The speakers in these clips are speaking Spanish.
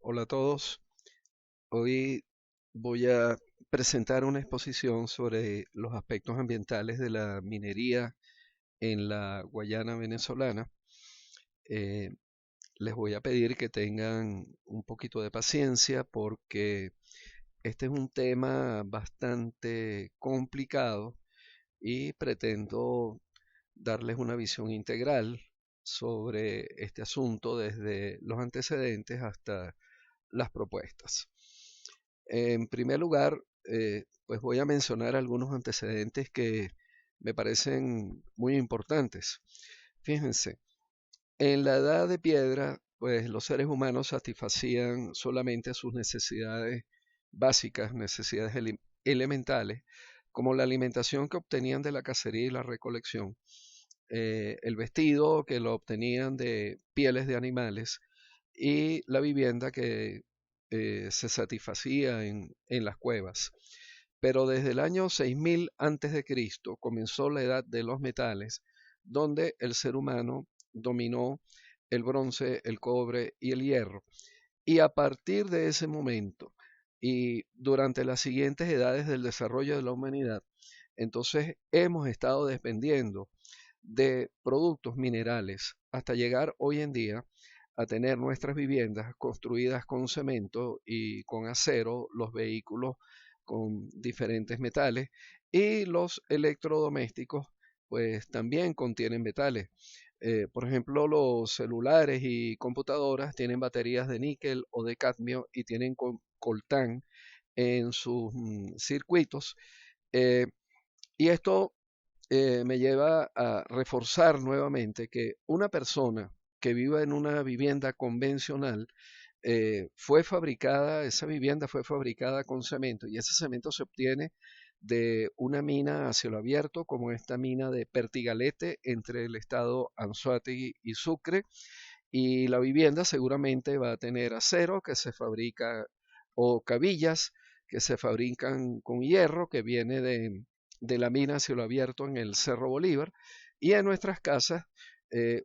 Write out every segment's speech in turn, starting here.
Hola a todos. Hoy voy a presentar una exposición sobre los aspectos ambientales de la minería en la Guayana venezolana. Eh, Les voy a pedir que tengan un poquito de paciencia porque este es un tema bastante complicado y pretendo darles una visión integral sobre este asunto desde los antecedentes hasta las propuestas. En primer lugar, pues voy a mencionar algunos antecedentes que me parecen muy importantes. Fíjense, en la edad de piedra, pues los seres humanos satisfacían solamente sus necesidades básicas, necesidades elementales, como la alimentación que obtenían de la cacería y la recolección, el vestido que lo obtenían de pieles de animales y la vivienda que se satisfacía en las cuevas. Pero desde el año 6000 antes de Cristo comenzó la edad de los metales, donde el ser humano dominó el bronce, el cobre y el hierro. Y a partir de ese momento y durante las siguientes edades del desarrollo de la humanidad, entonces hemos estado dependiendo de productos minerales hasta llegar hoy en día a tener nuestras viviendas construidas con cemento y con acero, los vehículos con diferentes metales y los electrodomésticos pues también contienen metales. Por ejemplo, los celulares y computadoras tienen baterías de níquel o de cadmio y tienen coltán en sus circuitos. Eh, y esto me lleva a reforzar nuevamente que una persona que viva en una vivienda convencional esa vivienda fue fabricada con cemento y ese cemento se obtiene de una mina a cielo abierto como esta mina de Pertigalete entre el estado Anzoátegui y Sucre, y la vivienda seguramente va a tener acero que se fabrica o cabillas que se fabrican con hierro que viene de la mina a cielo abierto en el Cerro Bolívar, y en nuestras casas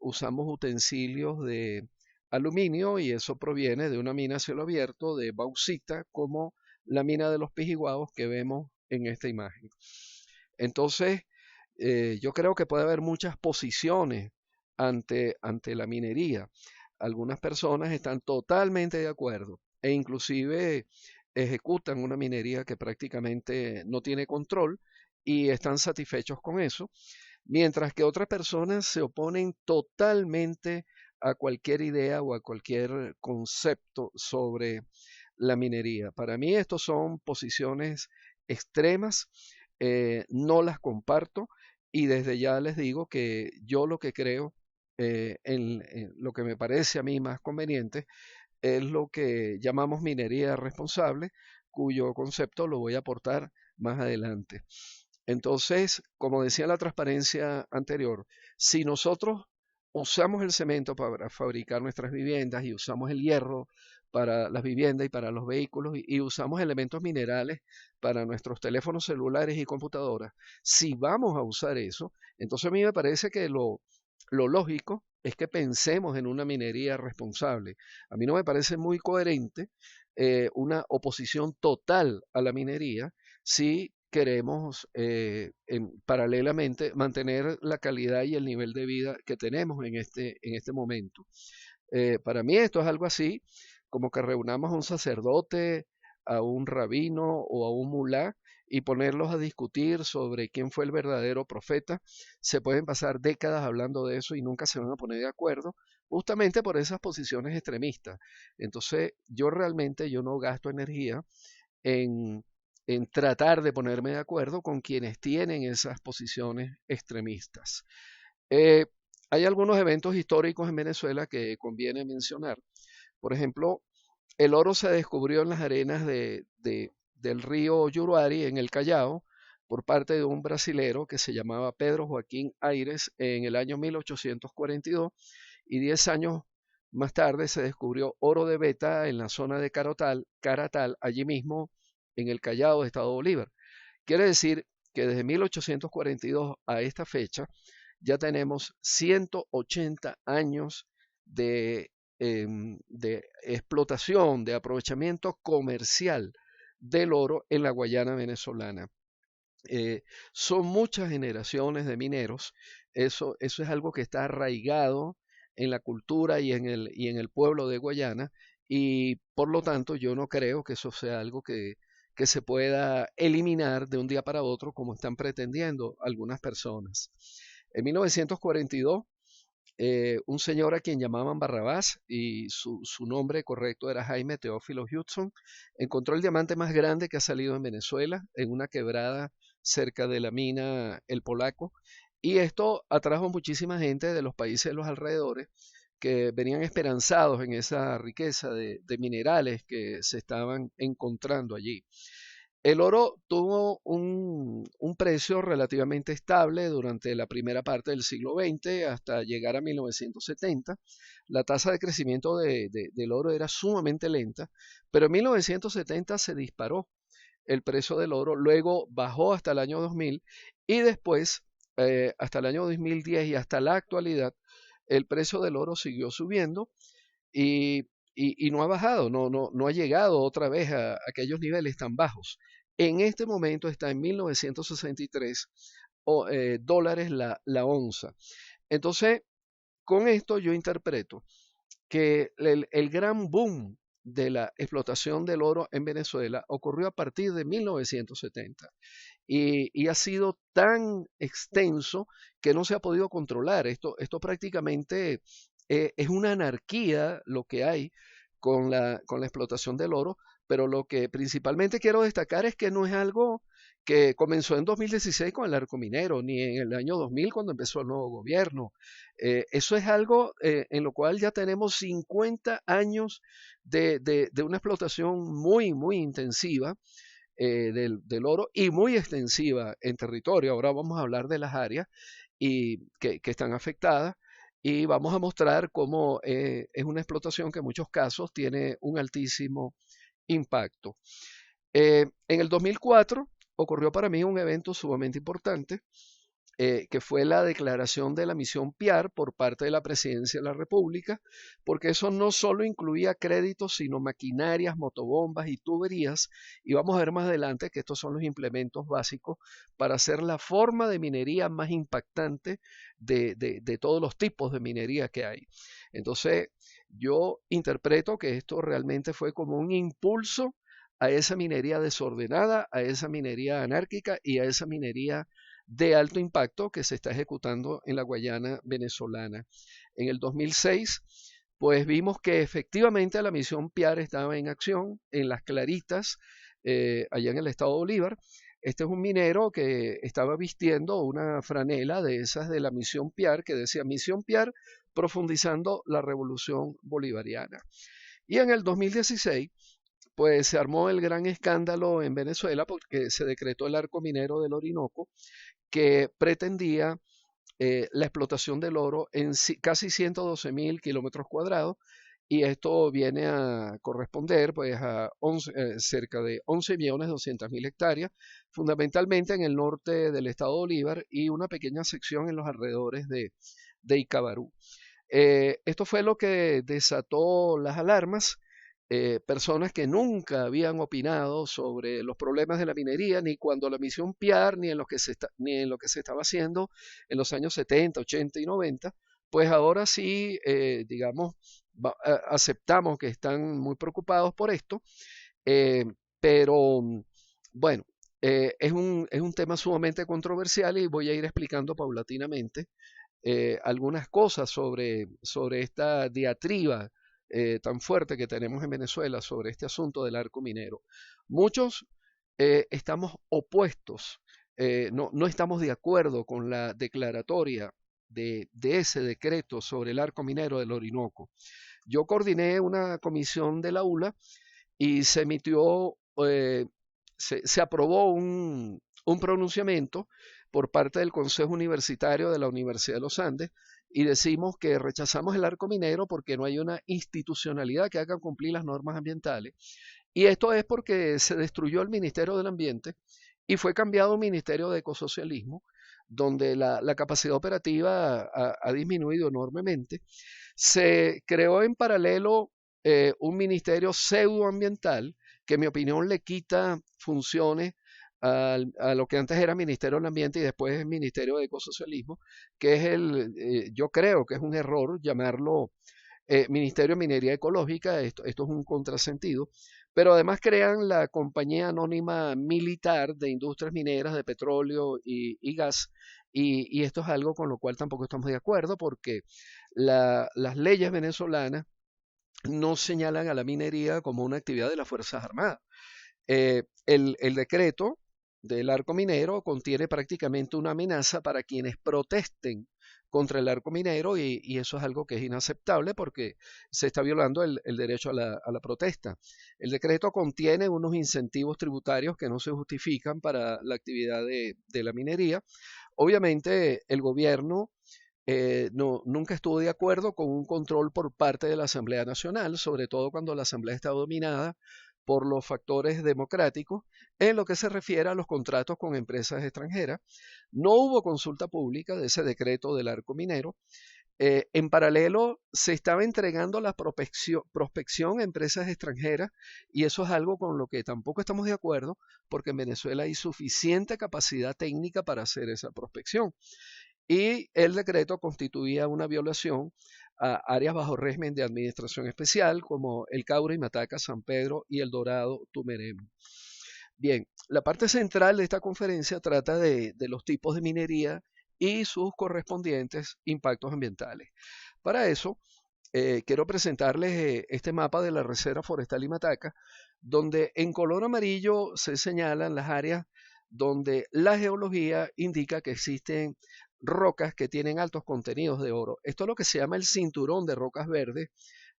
usamos utensilios de aluminio y eso proviene de una mina a cielo abierto de bauxita como la mina de los Pijiguaos que vemos en esta imagen. Entonces, yo creo que puede haber muchas posiciones ante la minería. Algunas personas están totalmente de acuerdo e inclusive ejecutan una minería que prácticamente no tiene control y están satisfechos con eso, mientras que otras personas se oponen totalmente a cualquier idea o a cualquier concepto sobre la minería. Para mí estos son posiciones extremas, no las comparto y desde ya les digo que yo lo que creo, en lo que me parece a mí más conveniente, es lo que llamamos minería responsable, cuyo concepto lo voy a aportar más adelante. Entonces, como decía la transparencia anterior, si nosotros usamos el cemento para fabricar nuestras viviendas y usamos el hierro para las viviendas y para los vehículos y usamos elementos minerales para nuestros teléfonos celulares y computadoras, si vamos a usar eso, entonces a mí me parece que lo lógico es que pensemos en una minería responsable. A mí no me parece muy coherente una oposición total a la minería si queremos paralelamente mantener la calidad y el nivel de vida que tenemos en este momento. Para mí esto es algo así como que reunamos a un sacerdote, a un rabino o a un mulá y ponerlos a discutir sobre quién fue el verdadero profeta. Se pueden pasar décadas hablando de eso y nunca se van a poner de acuerdo, justamente por esas posiciones extremistas. Entonces, yo no gasto energía en, en tratar de ponerme de acuerdo con quienes tienen esas posiciones extremistas. Eh, Hay algunos eventos históricos en Venezuela que conviene mencionar. Por ejemplo, el oro se descubrió en las arenas del río Yuruari, en el Callao, por parte de un brasilero que se llamaba Pedro Joaquín Aires en el año 1842, y 10 años más tarde se descubrió oro de beta en la zona de Caratal, allí mismo en el Callao de Estado Bolívar. Quiere decir que desde 1842 a esta fecha ya tenemos 180 años de de explotación, de aprovechamiento comercial del oro en la Guayana venezolana. Son muchas generaciones de mineros, eso es algo que está arraigado en la cultura y en el pueblo de Guayana, y por lo tanto yo no creo que eso sea algo que se pueda eliminar de un día para otro como están pretendiendo algunas personas. En 1942, un señor a quien llamaban Barrabás, y su nombre correcto era Jaime Teófilo Hudson, encontró el diamante más grande que ha salido en Venezuela, en una quebrada cerca de la mina El Polaco, y esto atrajo muchísima gente de los países de los alrededores que venían esperanzados en esa riqueza de minerales que se estaban encontrando allí. El oro tuvo un precio relativamente estable durante la primera parte del siglo XX hasta llegar a 1970. La tasa de crecimiento del oro era sumamente lenta, pero en 1970 se disparó el precio del oro, luego bajó hasta el año 2000 y después, hasta el año 2010 y hasta la actualidad, el precio del oro siguió subiendo y, y no ha bajado, no ha llegado otra vez a aquellos niveles tan bajos. En este momento está en 1963 dólares la onza. Entonces, con esto yo interpreto que el gran boom de la explotación del oro en Venezuela ocurrió a partir de 1970 y ha sido tan extenso que no se ha podido controlar. Esto prácticamente es una anarquía lo que hay con la explotación del oro, pero lo que principalmente quiero destacar es que no es algo que comenzó en 2016 con el arco minero, ni en el año 2000 cuando empezó el nuevo gobierno. Eso es algo en lo cual ya tenemos 50 años de una explotación muy, muy intensiva del oro y muy extensiva en territorio. Ahora vamos a hablar de las áreas que están afectadas y vamos a mostrar cómo es una explotación que en muchos casos tiene un altísimo impacto. En el 2004 ocurrió para mí un evento sumamente importante, que fue la declaración de la misión PIAR por parte de la Presidencia de la República, porque eso no solo incluía créditos, sino maquinarias, motobombas y tuberías, y vamos a ver más adelante que estos son los implementos básicos para hacer la forma de minería más impactante de todos los tipos de minería que hay. Entonces, yo interpreto que esto realmente fue como un impulso a esa minería desordenada, a esa minería anárquica y a esa minería de alto impacto que se está ejecutando en la Guayana venezolana. En el 2006, pues vimos que efectivamente la misión PIAR estaba en acción en Las Claritas, allá en el estado de Bolívar. Este es un minero que estaba vistiendo una franela de esas de la misión PIAR que decía Misión PIAR profundizando la revolución bolivariana. Y en el 2016 pues se armó el gran escándalo en Venezuela porque se decretó el arco minero del Orinoco que pretendía la explotación del oro en casi 112.000 kilómetros cuadrados y esto viene a corresponder pues a cerca de 11.200.000 hectáreas, fundamentalmente en el norte del estado de Bolívar y una pequeña sección en los alrededores de Icabarú. Esto fue lo que desató las alarmas. Personas que nunca habían opinado sobre los problemas de la minería, ni cuando la misión PIAR, ni en lo que se estaba haciendo en los años 70, 80 y 90, pues ahora sí, digamos, aceptamos que están muy preocupados por esto, eh, pero bueno, es un tema sumamente controversial y voy a ir explicando paulatinamente algunas cosas sobre esta diatriba tan fuerte que tenemos en Venezuela sobre este asunto del arco minero. Muchos estamos opuestos, no estamos de acuerdo con la declaratoria de ese decreto sobre el arco minero del Orinoco. Yo coordiné una comisión de la ULA y se emitió, se aprobó un pronunciamiento por parte del Consejo Universitario de la Universidad de los Andes y decimos que rechazamos el arco minero porque no hay una institucionalidad que haga cumplir las normas ambientales. Y esto es porque se destruyó el Ministerio del Ambiente y fue cambiado un Ministerio de Ecosocialismo, donde la capacidad operativa ha disminuido enormemente. Se creó en paralelo un ministerio pseudoambiental que en mi opinión le quita funciones a lo que antes era Ministerio del Ambiente y después es Ministerio de Ecosocialismo, que es yo creo que es un error llamarlo Ministerio de Minería Ecológica. Esto es un contrasentido, pero además crean la Compañía Anónima Militar de Industrias Mineras de Petróleo y Gas, y esto es algo con lo cual tampoco estamos de acuerdo porque las leyes venezolanas no señalan a la minería como una actividad de las Fuerzas Armadas. El decreto del arco minero contiene prácticamente una amenaza para quienes protesten contra el arco minero y eso es algo que es inaceptable porque se está violando el derecho a la protesta. El decreto contiene unos incentivos tributarios que no se justifican para la actividad de la minería. Obviamente el gobierno nunca estuvo de acuerdo con un control por parte de la Asamblea Nacional, sobre todo cuando la Asamblea está dominada por los factores democráticos en lo que se refiere a los contratos con empresas extranjeras. No hubo consulta pública de ese decreto del arco minero. En paralelo, se estaba entregando la prospección a empresas extranjeras y eso es algo con lo que tampoco estamos de acuerdo porque en Venezuela hay suficiente capacidad técnica para hacer esa prospección. Y el decreto constituía una violación a áreas bajo régimen de administración especial como el Caura y Mataca, San Pedro y el Dorado, Tumeremo. Bien, la parte central de esta conferencia trata de los tipos de minería y sus correspondientes impactos ambientales. Para eso, quiero presentarles este mapa de la Reserva Forestal y Mataca, donde en color amarillo se señalan las áreas donde la geología indica que existen rocas que tienen altos contenidos de oro. Esto es lo que se llama el cinturón de rocas verdes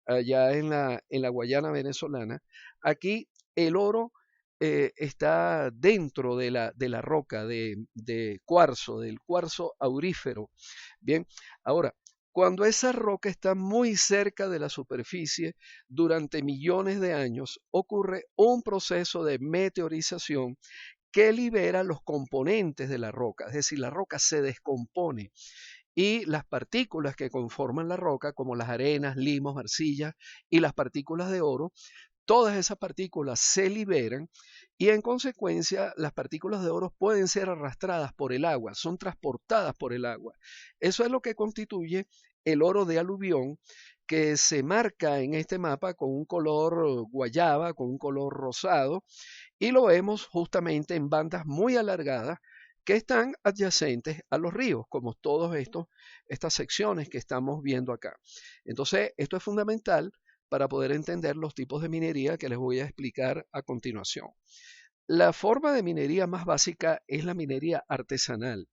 allá en la Guayana venezolana. Aquí el oro está dentro de la roca de cuarzo, del cuarzo aurífero. Bien, ahora, cuando esa roca está muy cerca de la superficie durante millones de años, ocurre un proceso de meteorización que libera los componentes de la roca, es decir, la roca se descompone y las partículas que conforman la roca, como las arenas, limos, arcillas y las partículas de oro, todas esas partículas se liberan y en consecuencia las partículas de oro pueden ser arrastradas por el agua, son transportadas por el agua. Eso es lo que constituye el oro de aluvión que se marca en este mapa con un color guayaba, con un color rosado y lo vemos justamente en bandas muy alargadas que están adyacentes a los ríos, como todas estas secciones que estamos viendo acá. Entonces, esto es fundamental para poder entender los tipos de minería que les voy a explicar a continuación. La forma de minería más básica es la minería artesanal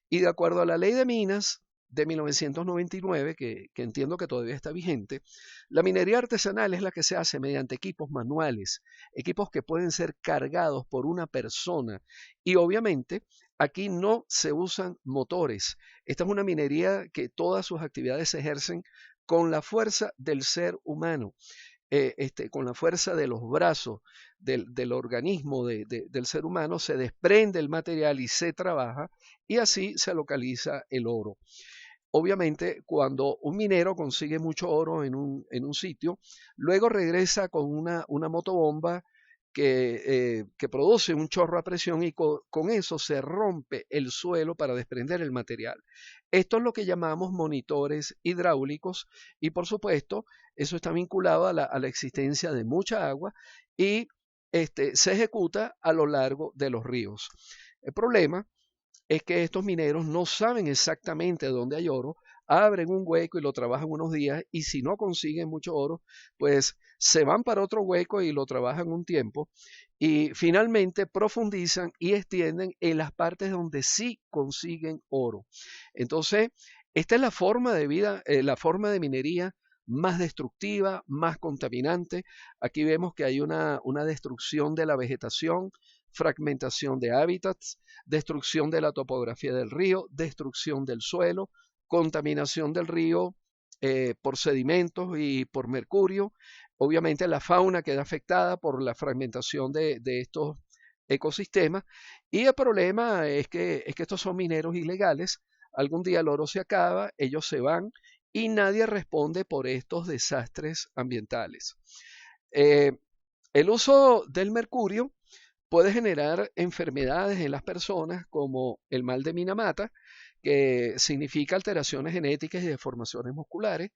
y de acuerdo a la ley de minas de 1999, que entiendo que todavía está vigente, la minería artesanal es la que se hace mediante equipos manuales, equipos que pueden ser cargados por una persona y obviamente aquí no se usan motores. Esta es una minería que todas sus actividades se ejercen con la fuerza del ser humano. Con la fuerza de los brazos del organismo del ser humano, se desprende el material y se trabaja y así se localiza el oro. Obviamente, cuando un minero consigue mucho oro en un sitio, luego regresa con una motobomba que produce un chorro a presión y con eso se rompe el suelo para desprender el material. Esto es lo que llamamos monitores hidráulicos y por supuesto eso está vinculado a la existencia de mucha agua y se ejecuta a lo largo de los ríos. El problema es que estos mineros no saben exactamente dónde hay oro, abren un hueco y lo trabajan unos días y si no consiguen mucho oro, pues se van para otro hueco y lo trabajan un tiempo y finalmente profundizan y extienden en las partes donde sí consiguen oro. Entonces, esta es la forma de vida, la forma de minería más destructiva, más contaminante. Aquí vemos que hay una destrucción de la vegetación, fragmentación de hábitats, destrucción de la topografía del río, destrucción del suelo, contaminación del río por sedimentos y por mercurio. Obviamente la fauna queda afectada por la fragmentación de estos ecosistema. Y el problema es que estos son mineros ilegales. Algún día el oro se acaba, ellos se van y nadie responde por estos desastres ambientales. Eh, el uso del mercurio puede generar enfermedades en las personas como el mal de Minamata, que significa alteraciones genéticas y deformaciones musculares,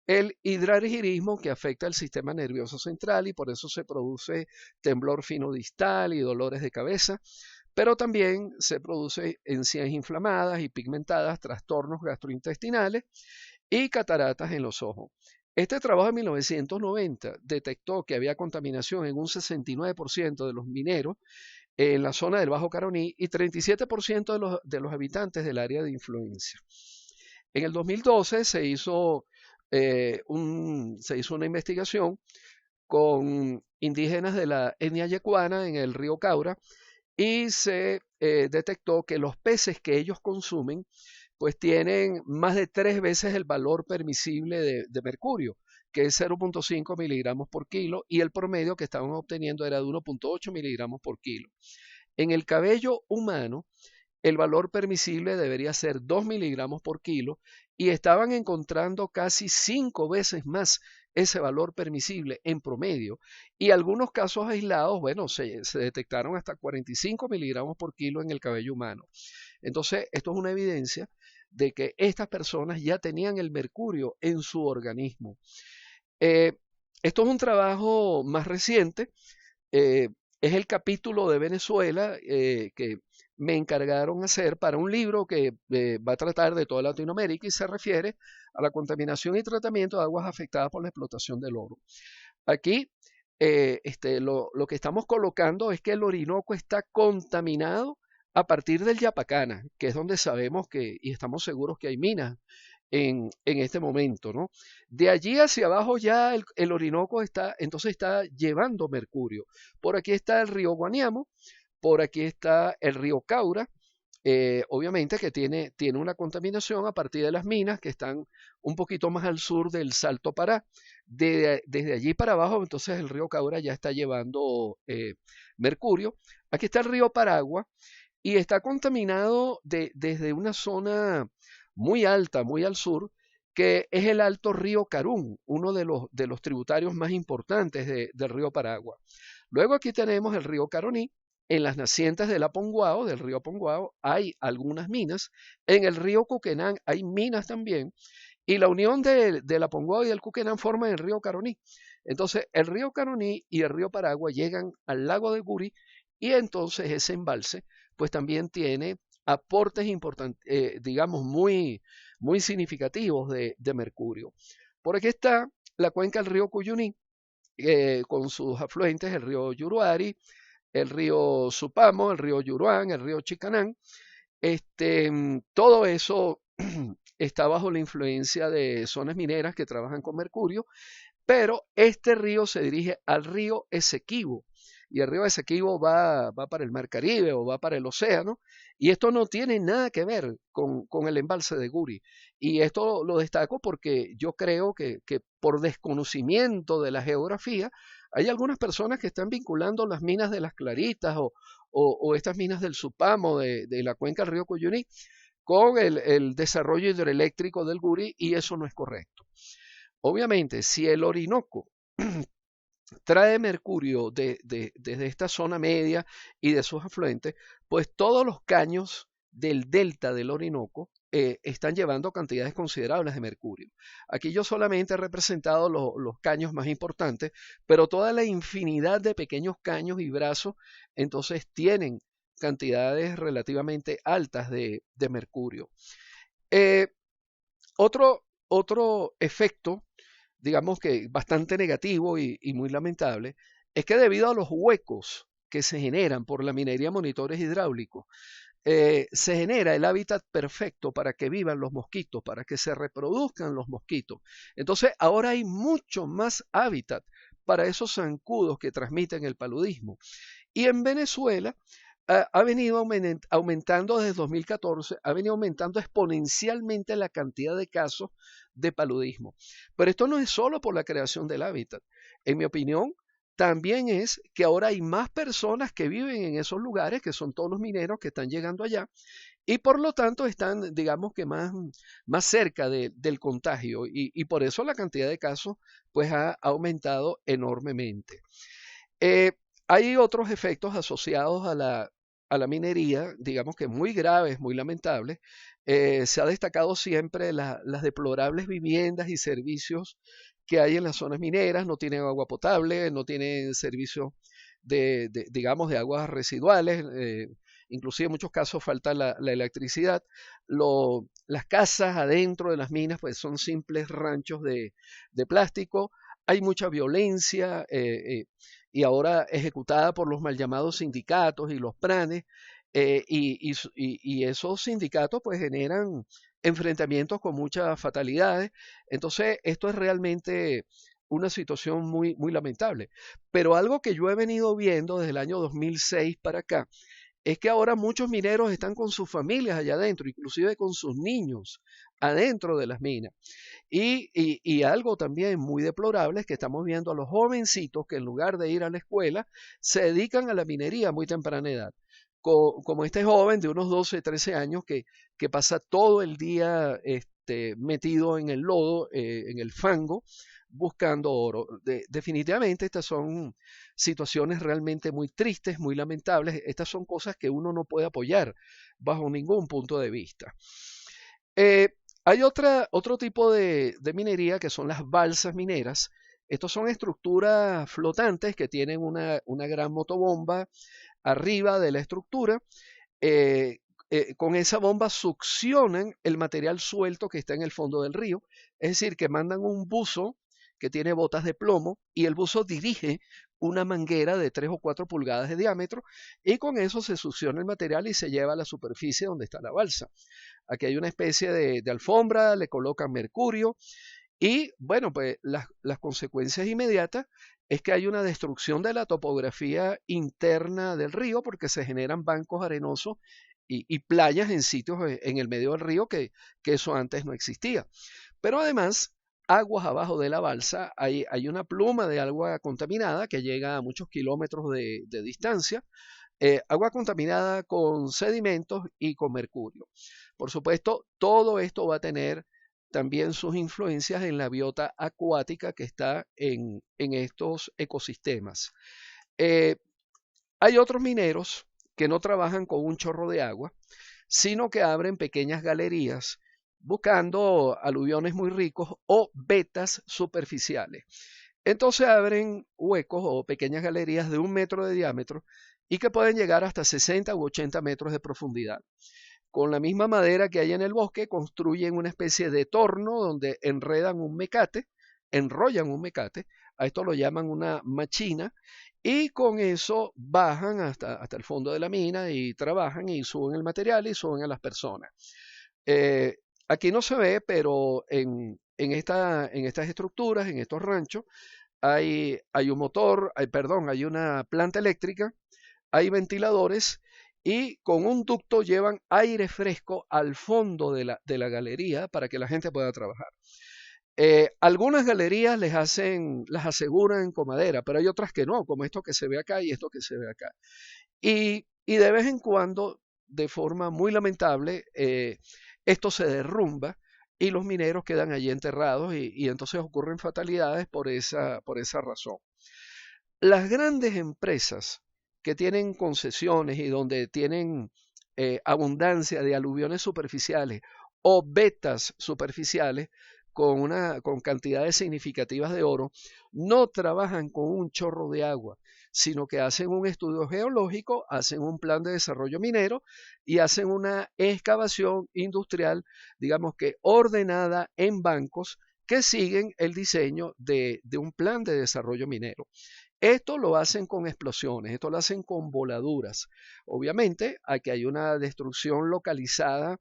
el hidrargirismo, que afecta el sistema nervioso central y por eso se produce temblor fino distal y dolores de cabeza, pero también se produce encías inflamadas y pigmentadas, trastornos gastrointestinales y cataratas en los ojos. Este trabajo de 1990 detectó que había contaminación en un 69% de los mineros en la zona del Bajo Caroní y 37% de los habitantes del área de influencia. En el 2012 se hizo una investigación con indígenas de la etnia yecuana en el río Caura y se detectó que los peces que ellos consumen pues tienen más de 3 veces el valor permisible de mercurio, que es 0,5 miligramos por kilo, y el promedio que estaban obteniendo era de 1,8 miligramos por kilo. En el cabello humano, el valor permisible debería ser 2 miligramos por kilo y estaban encontrando casi 5 veces más ese valor permisible en promedio. Y algunos casos aislados, bueno, se detectaron hasta 45 miligramos por kilo en el cabello humano. Entonces, esto es una evidencia de que estas personas ya tenían el mercurio en su organismo. Eh, Esto es un trabajo más reciente, es el capítulo de Venezuela que me encargaron hacer para un libro que va a tratar de toda Latinoamérica y se refiere a la contaminación y tratamiento de aguas afectadas por la explotación del oro. Aquí lo que estamos colocando es que el Orinoco está contaminado a partir del Yapacana, que es donde sabemos que, y estamos seguros que hay minas en este momento, ¿no? De allí hacia abajo ya el Orinoco entonces está llevando mercurio. Por aquí está el río Guaniamo, por aquí está el río Caura, obviamente que tiene una contaminación a partir de las minas que están un poquito más al sur del Salto Pará. Desde allí para abajo, entonces el río Caura ya está llevando mercurio. Aquí está el río Paragua y está contaminado desde una zona muy alta, muy al sur, que es el Alto Río Carún, uno de los tributarios más importantes del río Paragua. Luego aquí tenemos el río Caroní. En las nacientes del Aponguao, del río Aponguao, hay algunas minas. En el río Cuquenán hay minas también. Y la unión del Aponguao y del Cuquenán forman el río Caroní. Entonces, el río Caroní y el río Paragua llegan al lago de Guri y entonces ese embalse, pues también tiene aportes importantes, digamos, muy, muy significativos de mercurio. Por aquí está la cuenca del río Cuyuní, con sus afluentes, el río Yuruari, el río Supamo, el río Yuruán, el río Chicanán. Todo eso está bajo la influencia de zonas mineras que trabajan con mercurio, pero este río se dirige al río Esequibo y el río Esequibo va para el Mar Caribe o va para el océano y esto no tiene nada que ver con el embalse de Guri. Y esto lo destaco porque yo creo que por desconocimiento de la geografía hay algunas personas que están vinculando las minas de las Claritas o estas minas del Supamo de la cuenca del río Cuyuní con el desarrollo hidroeléctrico del Guri y eso no es correcto. Obviamente, si el Orinoco trae mercurio desde esta zona media y de sus afluentes, pues todos los caños del delta del Orinoco están llevando cantidades considerables de mercurio. Aquí yo solamente he representado los caños más importantes, pero toda la infinidad de pequeños caños y brazos entonces tienen cantidades relativamente altas de mercurio. Eh, otro efecto, digamos que bastante negativo y muy lamentable, es que debido a los huecos que se generan por la minería de monitores hidráulicos, se genera el hábitat perfecto para que vivan los mosquitos, para que se reproduzcan los mosquitos. Entonces ahora hay mucho más hábitat para esos zancudos que transmiten el paludismo. Y en Venezuela ha venido aumentando desde 2014, ha venido aumentando exponencialmente la cantidad de casos de paludismo. Pero esto no es solo por la creación del hábitat. En mi opinión, también es que ahora hay más personas que viven en esos lugares, que son todos los mineros que están llegando allá, y por lo tanto están, digamos que más cerca del contagio, y por eso la cantidad de casos pues ha aumentado enormemente. Eh, Hay otros efectos asociados a la minería, digamos que muy graves, muy lamentables. Se ha destacado siempre las deplorables viviendas y servicios que hay en las zonas mineras. No tienen agua potable, no tienen servicios digamos, de aguas residuales. Inclusive en muchos casos falta la electricidad. Las casas adentro de las minas pues son simples ranchos de plástico. Hay mucha violencia, y ahora ejecutada por los mal llamados sindicatos y los planes, y esos sindicatos pues generan enfrentamientos con muchas fatalidades. Entonces, esto es realmente una situación muy lamentable. Pero algo que yo he venido viendo desde el año 2006 para acá es que ahora muchos mineros están con sus familias allá adentro, inclusive con sus niños adentro de las minas. Y algo también muy deplorable es que estamos viendo a los jovencitos que en lugar de ir a la escuela se dedican a la minería a muy temprana edad. Como este joven de unos 12, 13 años que pasa todo el día metido en el lodo, en el fango, buscando oro. Definitivamente estas son situaciones realmente muy tristes, muy lamentables. Estas son cosas que uno no puede apoyar bajo ningún punto de vista. Eh, Hay otro tipo de minería que son las balsas mineras. Estos son estructuras flotantes que tienen una gran motobomba arriba de la estructura. eh, con esa bomba succionan el material suelto que está en el fondo del río. Es decir, que mandan un buzo que tiene botas de plomo y el buzo dirige una manguera de 3 o 4 pulgadas de diámetro, y con eso se succiona el material y se lleva a la superficie donde está la balsa. Aquí hay una especie de alfombra, le colocan mercurio, y bueno, pues las consecuencias inmediatas es que hay una destrucción de la topografía interna del río, porque se generan bancos arenosos y playas en sitios en el medio del río que eso antes no existía. Pero además, aguas abajo de la balsa, hay una pluma de agua contaminada que llega a muchos kilómetros de distancia, agua contaminada con sedimentos y con mercurio. Por supuesto, todo esto va a tener también sus influencias en la biota acuática que está en estos ecosistemas. Eh, Hay otros mineros que no trabajan con un chorro de agua, sino que abren pequeñas galerías buscando aluviones muy ricos o vetas superficiales. Entonces abren huecos o pequeñas galerías de 1 metro de diámetro y que pueden llegar hasta 60 u 80 metros de profundidad. Con la misma madera que hay en el bosque, construyen una especie de torno donde enredan un mecate, enrollan un mecate, a esto lo llaman una machina, y con eso bajan hasta el fondo de la mina y trabajan y suben el material y suben a las personas. Eh, Aquí no se ve, pero en estas estructuras, en estos ranchos, hay un motor, perdón, hay una planta eléctrica, hay ventiladores, y con un ducto llevan aire fresco al fondo de la galería para que la gente pueda trabajar. Algunas galerías las aseguran con madera, pero hay otras que no, como esto que se ve acá y esto que se ve acá. Y de vez en cuando, de forma muy lamentable, esto se derrumba y los mineros quedan allí enterrados, y entonces ocurren fatalidades por esa razón. Las grandes empresas que tienen concesiones y donde tienen abundancia de aluviones superficiales o vetas superficiales con cantidades significativas de oro, no trabajan con un chorro de agua, sino que hacen un estudio geológico, hacen un plan de desarrollo minero y hacen una excavación industrial, digamos que ordenada en bancos que siguen el diseño de un plan de desarrollo minero. Esto lo hacen con explosiones, esto lo hacen con voladuras. Obviamente, aquí hay una destrucción localizada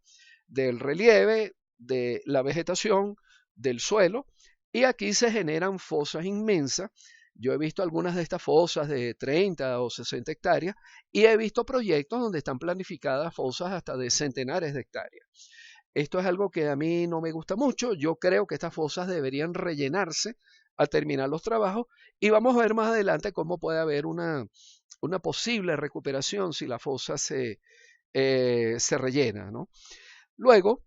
del relieve, de la vegetación, del suelo, y aquí se generan fosas inmensas. Yo he visto algunas de estas fosas de 30 o 60 hectáreas, y he visto proyectos donde están planificadas fosas hasta de centenares de hectáreas. Esto es algo que a mí no me gusta mucho. Yo creo que estas fosas deberían rellenarse a terminar los trabajos y vamos a ver más adelante cómo puede haber una posible recuperación si la fosa se rellena, ¿no? Luego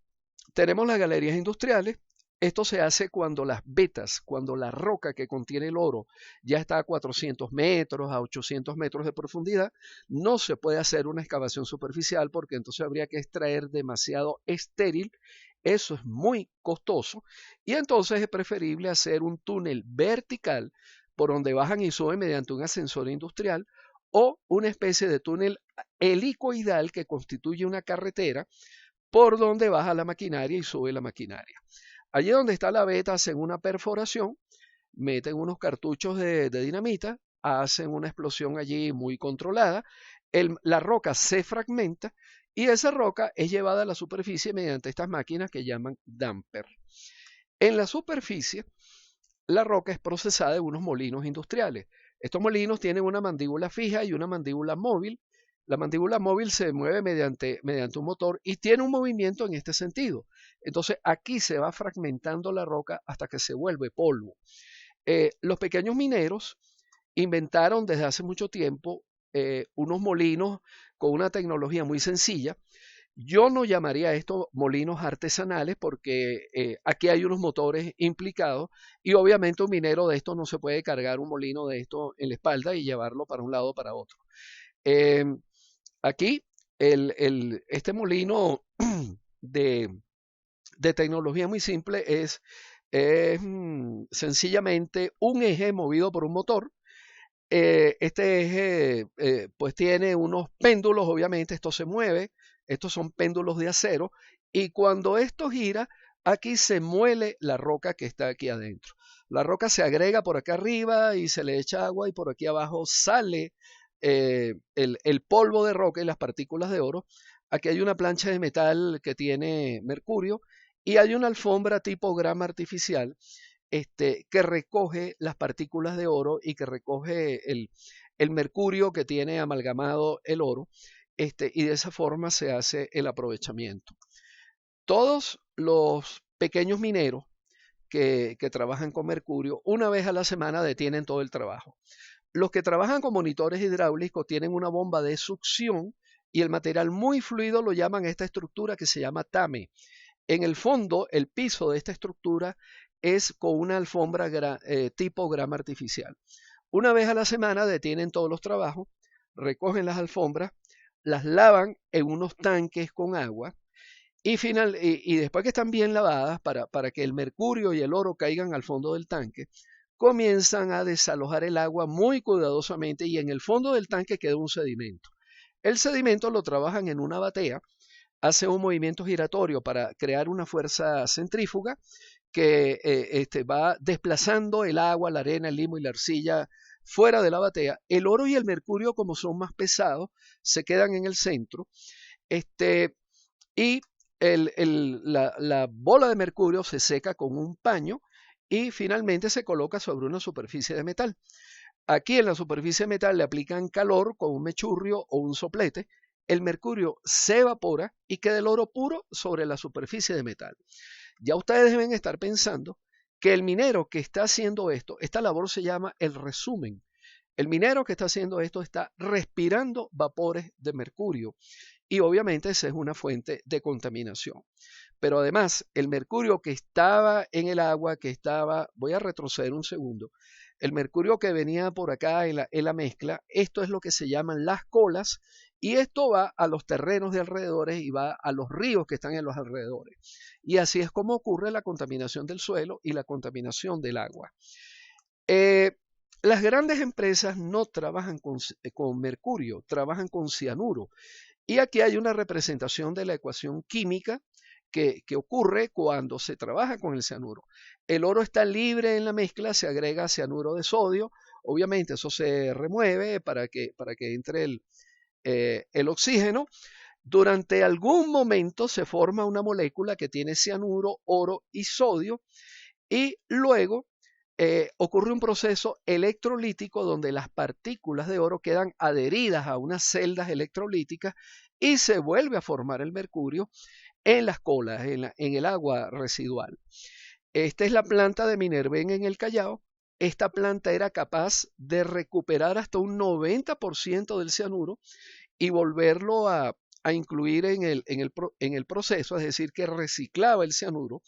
tenemos las galerías industriales. Esto se hace cuando las vetas, cuando la roca que contiene el oro ya está a 400 metros, a 800 metros de profundidad. No se puede hacer una excavación superficial porque entonces habría que extraer demasiado estéril. Eso es muy costoso y entonces es preferible hacer un túnel vertical por donde bajan y suben mediante un ascensor industrial o una especie de túnel helicoidal que constituye una carretera por donde baja la maquinaria y sube la maquinaria. Allí donde está la veta hacen una perforación, meten unos cartuchos de dinamita, hacen una explosión allí muy controlada, la roca se fragmenta y esa roca es llevada a la superficie mediante estas máquinas que llaman damper. En la superficie, la roca es procesada en unos molinos industriales. Estos molinos tienen una mandíbula fija y una mandíbula móvil. La mandíbula móvil se mueve mediante un motor y tiene un movimiento en este sentido. Entonces aquí se va fragmentando la roca hasta que se vuelve polvo. Los pequeños mineros inventaron desde hace mucho tiempo unos molinos con una tecnología muy sencilla. Yo no llamaría esto molinos artesanales porque aquí hay unos motores implicados y obviamente un minero de esto no se puede cargar un molino de esto en la espalda y llevarlo para un lado o para otro. Eh, Aquí este molino de, de tecnología muy simple es sencillamente un eje movido por un motor. Este eje pues tiene unos péndulos, obviamente esto se mueve, estos son péndulos de acero y cuando esto gira, aquí se muele la roca que está aquí adentro. La roca se agrega por acá arriba y se le echa agua y por aquí abajo sale el polvo de roca y las partículas de oro. Aquí hay una plancha de metal que tiene mercurio y hay una alfombra tipo grama artificial que recoge las partículas de oro y que recoge el mercurio que tiene amalgamado el oro, y de esa forma se hace el aprovechamiento. Todos los pequeños mineros que trabajan con mercurio, una vez a la semana detienen todo el trabajo. Los que trabajan con monitores hidráulicos tienen una bomba de succión y el material muy fluido lo llaman a esta estructura que se llama tame. En el fondo, el piso de esta estructura es con una alfombra tipo grama artificial. Una vez a la semana detienen todos los trabajos, recogen las alfombras, las lavan en unos tanques con agua y después que están bien lavadas para que el mercurio y el oro caigan al fondo del tanque, comienzan a desalojar el agua muy cuidadosamente y en el fondo del tanque queda un sedimento. El sedimento lo trabajan en una batea, hace un movimiento giratorio para crear una fuerza centrífuga que va desplazando el agua, la arena, el limo y la arcilla fuera de la batea. El oro y el mercurio, como son más pesados, se quedan en el centro. Y la bola de mercurio se seca con un paño y finalmente se coloca sobre una superficie de metal. Aquí en la superficie de metal le aplican calor con un mechurrio o un soplete. El mercurio se evapora y queda el oro puro sobre la superficie de metal. Ya ustedes deben estar pensando que el minero que está haciendo esto, esta labor se llama el resumen. El minero que está haciendo esto está respirando vapores de mercurio y obviamente esa es una fuente de contaminación. Pero además, el mercurio que estaba en el agua, voy a retroceder un segundo, el mercurio que venía por acá en la mezcla, esto es lo que se llaman las colas y esto va a los terrenos de alrededores y va a los ríos que están en los alrededores. Y así es como ocurre la contaminación del suelo y la contaminación del agua. Las grandes empresas no trabajan con mercurio, trabajan con cianuro. Y aquí hay una representación de la ecuación química que ocurre cuando se trabaja con el cianuro. El oro está libre en la mezcla, se agrega cianuro de sodio, obviamente eso se remueve para que entre el oxígeno. Durante algún momento se forma una molécula que tiene cianuro, oro y sodio y luego ocurre un proceso electrolítico donde las partículas de oro quedan adheridas a unas celdas electrolíticas y se vuelve a formar el mercurio en las colas, en el agua residual. Esta es la planta de Minerven en el Callao. esta planta era capaz de recuperar hasta un 90% del cianuro y volverlo a incluir en el proceso, es decir, que reciclaba el cianuro.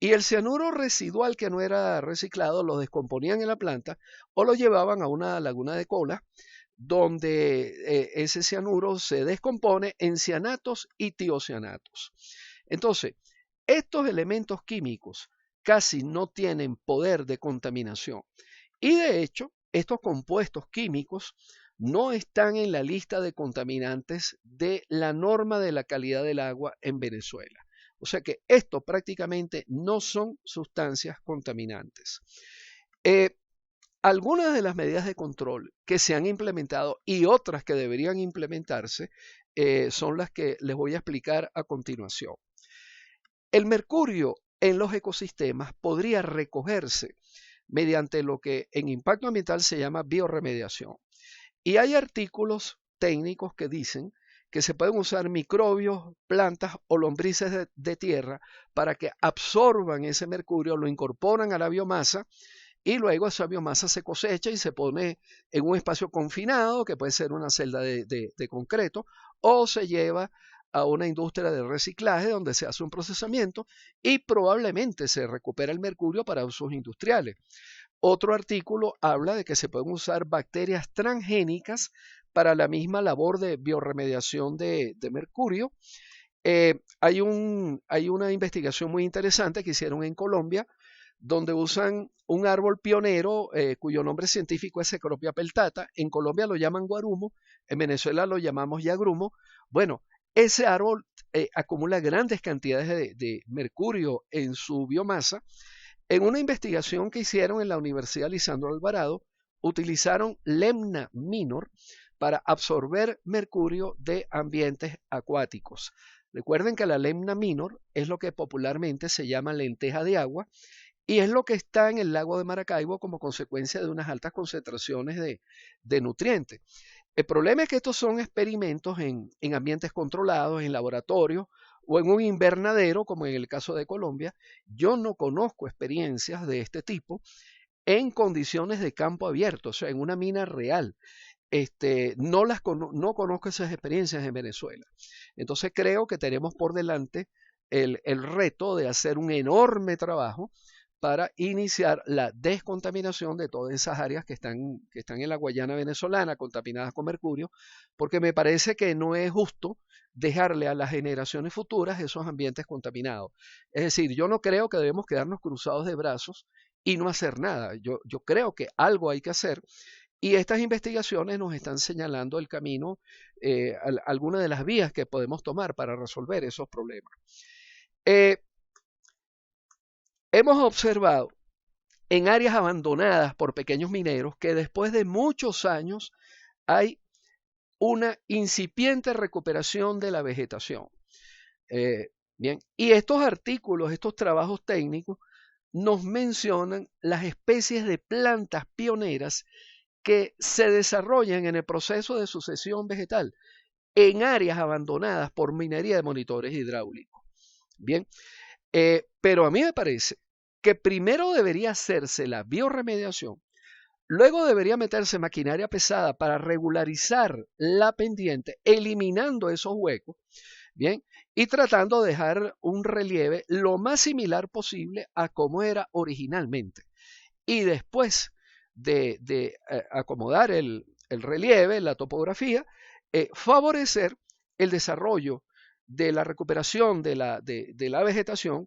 Y el cianuro residual que no era reciclado lo descomponían en la planta o lo llevaban a una laguna de cola donde ese cianuro se descompone en cianatos y tiocianatos. Entonces, estos elementos químicos casi no tienen poder de contaminación y de hecho, estos compuestos químicos no están en la lista de contaminantes de la norma de la calidad del agua en Venezuela. O sea que estos prácticamente no son sustancias contaminantes. Eh, Algunas de las medidas de control que se han implementado y otras que deberían implementarse son las que les voy a explicar a continuación. El mercurio en los ecosistemas podría recogerse mediante lo que en impacto ambiental se llama biorremediación. Y hay artículos técnicos que dicen que se pueden usar microbios, plantas o lombrices de tierra para que absorban ese mercurio, lo incorporan a la biomasa y luego esa biomasa se cosecha y se pone en un espacio confinado, que puede ser una celda de concreto, o se lleva a una industria de reciclaje donde se hace un procesamiento y probablemente se recupera el mercurio para usos industriales. Otro artículo habla de que se pueden usar bacterias transgénicas para la misma labor de biorremediación de mercurio. Hay una investigación muy interesante que hicieron en Colombia, donde usan un árbol pionero cuyo nombre científico es Cecropia peltata. En Colombia lo llaman guarumo, en Venezuela lo llamamos yagrumo. Bueno, ese árbol acumula grandes cantidades de mercurio en su biomasa. En una investigación que hicieron en la Universidad Lisandro Alvarado, utilizaron Lemna minor para absorber mercurio de ambientes acuáticos. Recuerden que la Lemna minor es lo que popularmente se llama lenteja de agua y es lo que está en el lago de Maracaibo como consecuencia de unas altas concentraciones de nutrientes. El problema es que estos son experimentos en ambientes controlados, en laboratorios o en un invernadero, como en el caso de Colombia. Yo no conozco experiencias de este tipo en condiciones de campo abierto, o sea, en una mina real. No conozco esas experiencias en Venezuela. Entonces creo que tenemos por delante el reto de hacer un enorme trabajo para iniciar la descontaminación de todas esas áreas que están en la Guayana venezolana contaminadas con mercurio, porque me parece que no es justo dejarle a las generaciones futuras esos ambientes contaminados. Es decir, yo no creo que debemos quedarnos cruzados de brazos y no hacer nada. Yo creo que algo hay que hacer y estas investigaciones nos están señalando el camino, algunas de las vías que podemos tomar para resolver esos problemas. Hemos observado en áreas abandonadas por pequeños mineros que después de muchos años hay una incipiente recuperación de la vegetación. Bien, y estos artículos, estos trabajos técnicos, nos mencionan las especies de plantas pioneras que se desarrollan en el proceso de sucesión vegetal en áreas abandonadas por minería de monitores hidráulicos. Bien, pero a mí me parece que primero debería hacerse la biorremediación, luego debería meterse maquinaria pesada para regularizar la pendiente, eliminando esos huecos, bien, y tratando de dejar un relieve lo más similar posible a como era originalmente. Y después de acomodar el relieve, la topografía, favorecer el desarrollo de la recuperación de la vegetación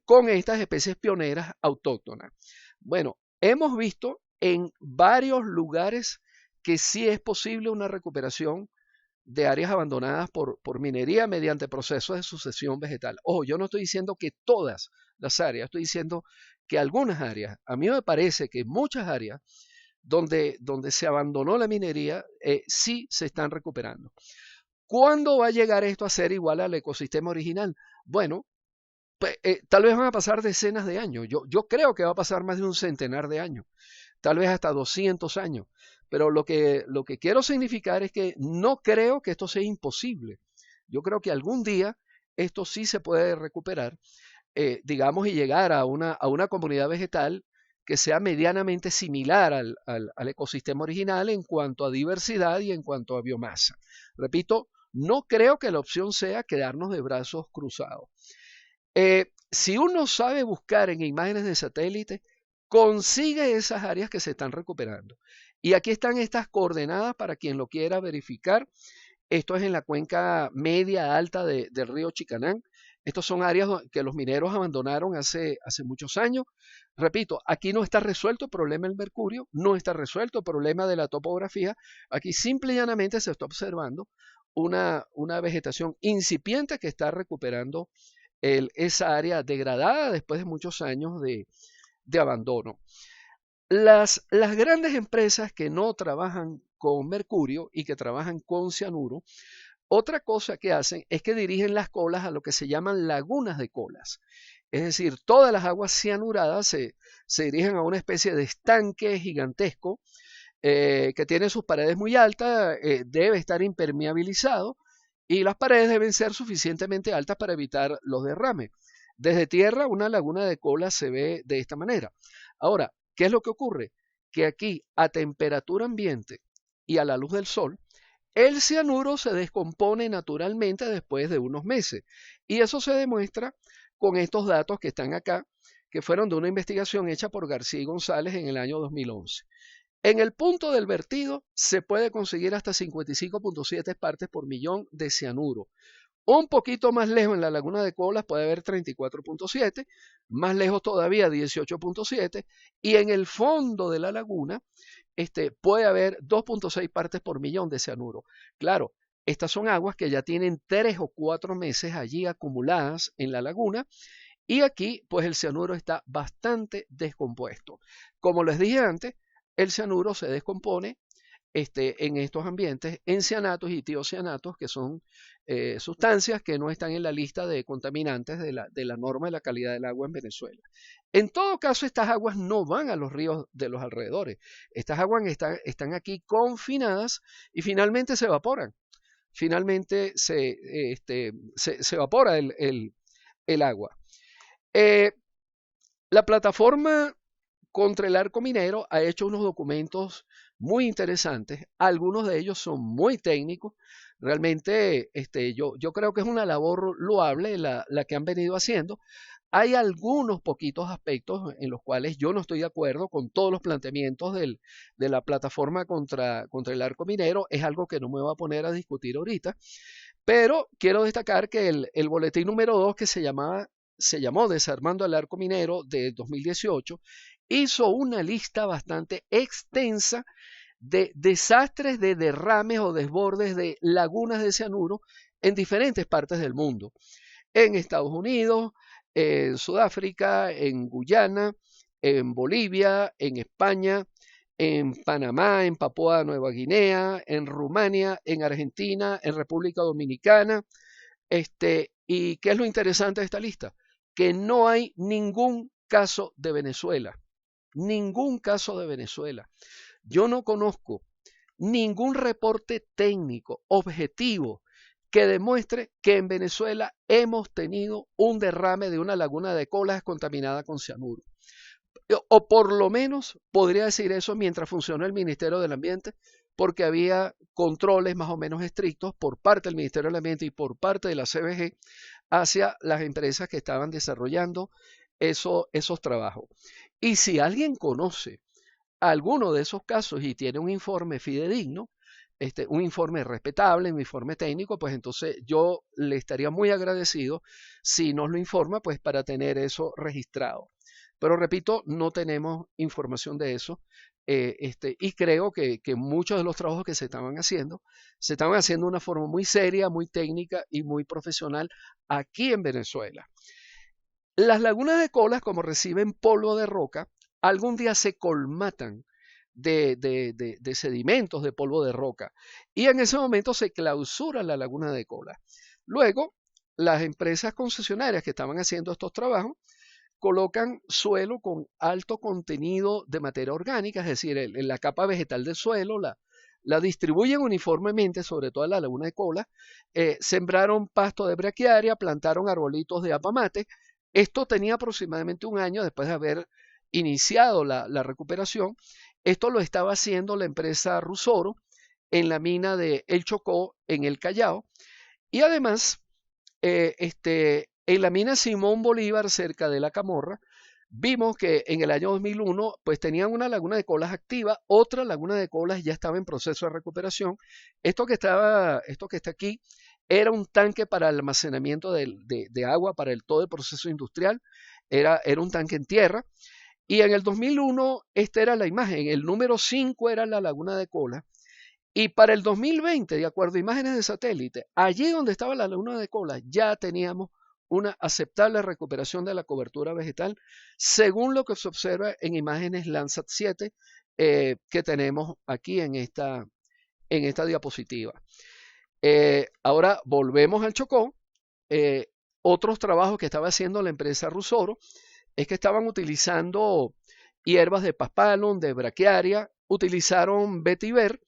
con estas especies pioneras autóctonas. Bueno, hemos visto en varios lugares que sí es posible una recuperación de áreas abandonadas por minería mediante procesos de sucesión vegetal. Ojo, yo no estoy diciendo que todas las áreas, estoy diciendo que algunas áreas, a mí me parece que muchas áreas donde se abandonó la minería, sí se están recuperando. ¿Cuándo va a llegar esto a ser igual al ecosistema original? Bueno, pues, tal vez van a pasar decenas de años. Yo creo que va a pasar más de un centenar de años, tal vez hasta 200 años. Pero lo que quiero significar es que no creo que esto sea imposible. Yo creo que algún día esto sí se puede recuperar, digamos, y llegar a una comunidad vegetal que sea medianamente similar al ecosistema original en cuanto a diversidad y en cuanto a biomasa. Repito, no creo que la opción sea quedarnos de brazos cruzados. Si uno sabe buscar en imágenes de satélite, consigue esas áreas que se están recuperando. Y aquí están estas coordenadas para quien lo quiera verificar. Esto es en la cuenca media alta del río Chicanán. Estos son áreas que los mineros abandonaron hace muchos años. Repito, aquí no está resuelto el problema del mercurio, no está resuelto el problema de la topografía. Aquí simple y llanamente se está observando una vegetación incipiente que está recuperando esa área degradada después de muchos años de abandono. Las grandes empresas que no trabajan con mercurio y que trabajan con cianuro, otra cosa que hacen es que dirigen las colas a lo que se llaman lagunas de colas. Es decir, todas las aguas cianuradas se dirigen a una especie de estanque gigantesco que tiene sus paredes muy altas, debe estar impermeabilizado y las paredes deben ser suficientemente altas para evitar los derrames. Desde tierra, una laguna de colas se ve de esta manera. Ahora, ¿qué es lo que ocurre? Que aquí, a temperatura ambiente y a la luz del sol, el cianuro se descompone naturalmente después de unos meses. Y eso se demuestra con estos datos que están acá, que fueron de una investigación hecha por García y González en el año 2011. En el punto del vertido se puede conseguir hasta 55.7 partes por millón de cianuro. Un poquito más lejos en la laguna de Colas puede haber 34.7, más lejos todavía 18.7 y en el fondo de la laguna puede haber 2.6 partes por millón de cianuro. Claro, estas son aguas que ya tienen 3 o 4 meses allí acumuladas en la laguna y aquí pues el cianuro está bastante descompuesto. Como les dije antes, el cianuro se descompone en estos ambientes en cianatos y tiocianatos, que son sustancias que no están en la lista de contaminantes de la norma de la calidad del agua en Venezuela. En todo caso, estas aguas no van a los ríos de los alrededores. Estas aguas están aquí confinadas y finalmente se evaporan. Finalmente se evapora el agua. La plataforma contra el arco minero ha hecho unos documentos muy interesantes. Algunos de ellos son muy técnicos. Realmente yo creo que es una labor loable la que han venido haciendo. Hay algunos poquitos aspectos en los cuales yo no estoy de acuerdo con todos los planteamientos de la plataforma contra el arco minero. Es algo que no me voy a poner a discutir ahorita. Pero quiero destacar que el boletín número 2 que se llamó Desarmando el Arco Minero de 2018, hizo una lista bastante extensa de desastres de derrames o desbordes de lagunas de cianuro en diferentes partes del mundo. En Estados Unidos, en Sudáfrica, en Guyana, en Bolivia, en España, en Panamá, en Papúa Nueva Guinea, en Rumania, en Argentina, en República Dominicana. ¿Y qué es lo interesante de esta lista? Que no hay ningún caso de Venezuela. Ningún caso de Venezuela. Yo no conozco ningún reporte técnico objetivo que demuestre que en Venezuela hemos tenido un derrame de una laguna de colas contaminada con cianuro. O por lo menos podría decir eso mientras funcionó el Ministerio del Ambiente, porque había controles más o menos estrictos por parte del Ministerio del Ambiente y por parte de la CBG hacia las empresas que estaban desarrollando esos trabajos. Y si alguien conoce alguno de esos casos y tiene un informe fidedigno, un informe respetable, un informe técnico, pues entonces yo le estaría muy agradecido si nos lo informa, pues para tener eso registrado. Pero repito, no tenemos información de eso y creo que muchos de los trabajos que se estaban haciendo de una forma muy seria, muy técnica y muy profesional aquí en Venezuela. Las lagunas de colas, como reciben polvo de roca, algún día se colmatan de sedimentos de polvo de roca y en ese momento se clausura la laguna de colas. Luego, las empresas concesionarias que estaban haciendo estos trabajos colocan suelo con alto contenido de materia orgánica, es decir, en la capa vegetal del suelo, la distribuyen uniformemente sobre toda la laguna de colas, sembraron pasto de braquiaria, plantaron arbolitos de apamate. Esto tenía aproximadamente un año después de haber iniciado la recuperación. Esto lo estaba haciendo la empresa Rusoro en la mina de El Chocó, en el Callao, y además en la mina Simón Bolívar, cerca de La Camorra, vimos que en el año 2001 pues tenían una laguna de colas activa, otra laguna de colas ya estaba en proceso de recuperación. Esto que está aquí era un tanque para el almacenamiento de agua para todo el proceso industrial, era un tanque en tierra. Y en el 2001 esta era la imagen, el número 5 era la laguna de cola. Y para el 2020, de acuerdo a imágenes de satélite, allí donde estaba la laguna de cola ya teníamos una aceptable recuperación de la cobertura vegetal, según lo que se observa en imágenes Landsat 7 que tenemos aquí en esta diapositiva. Ahora volvemos al Chocó. Otros trabajos que estaba haciendo la empresa Rusoro es que estaban utilizando hierbas de paspalum, de braquiaria, utilizaron vetiver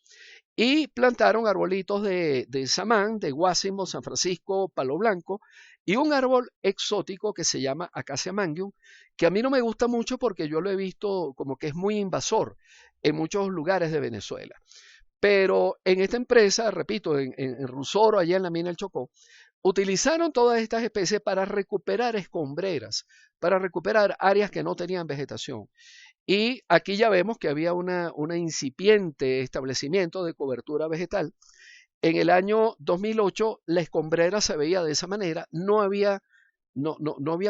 y plantaron arbolitos de samán, de guásimo, San Francisco, palo blanco y un árbol exótico que se llama Acacia mangium, que a mí no me gusta mucho porque yo lo he visto como que es muy invasor en muchos lugares de Venezuela. Pero en esta empresa, repito, en Rusoro, allá en la mina del Chocó, utilizaron todas estas especies para recuperar escombreras, para recuperar áreas que no tenían vegetación. Y aquí ya vemos que había una incipiente establecimiento de cobertura vegetal. En el año 2008 la escombrera se veía de esa manera, no había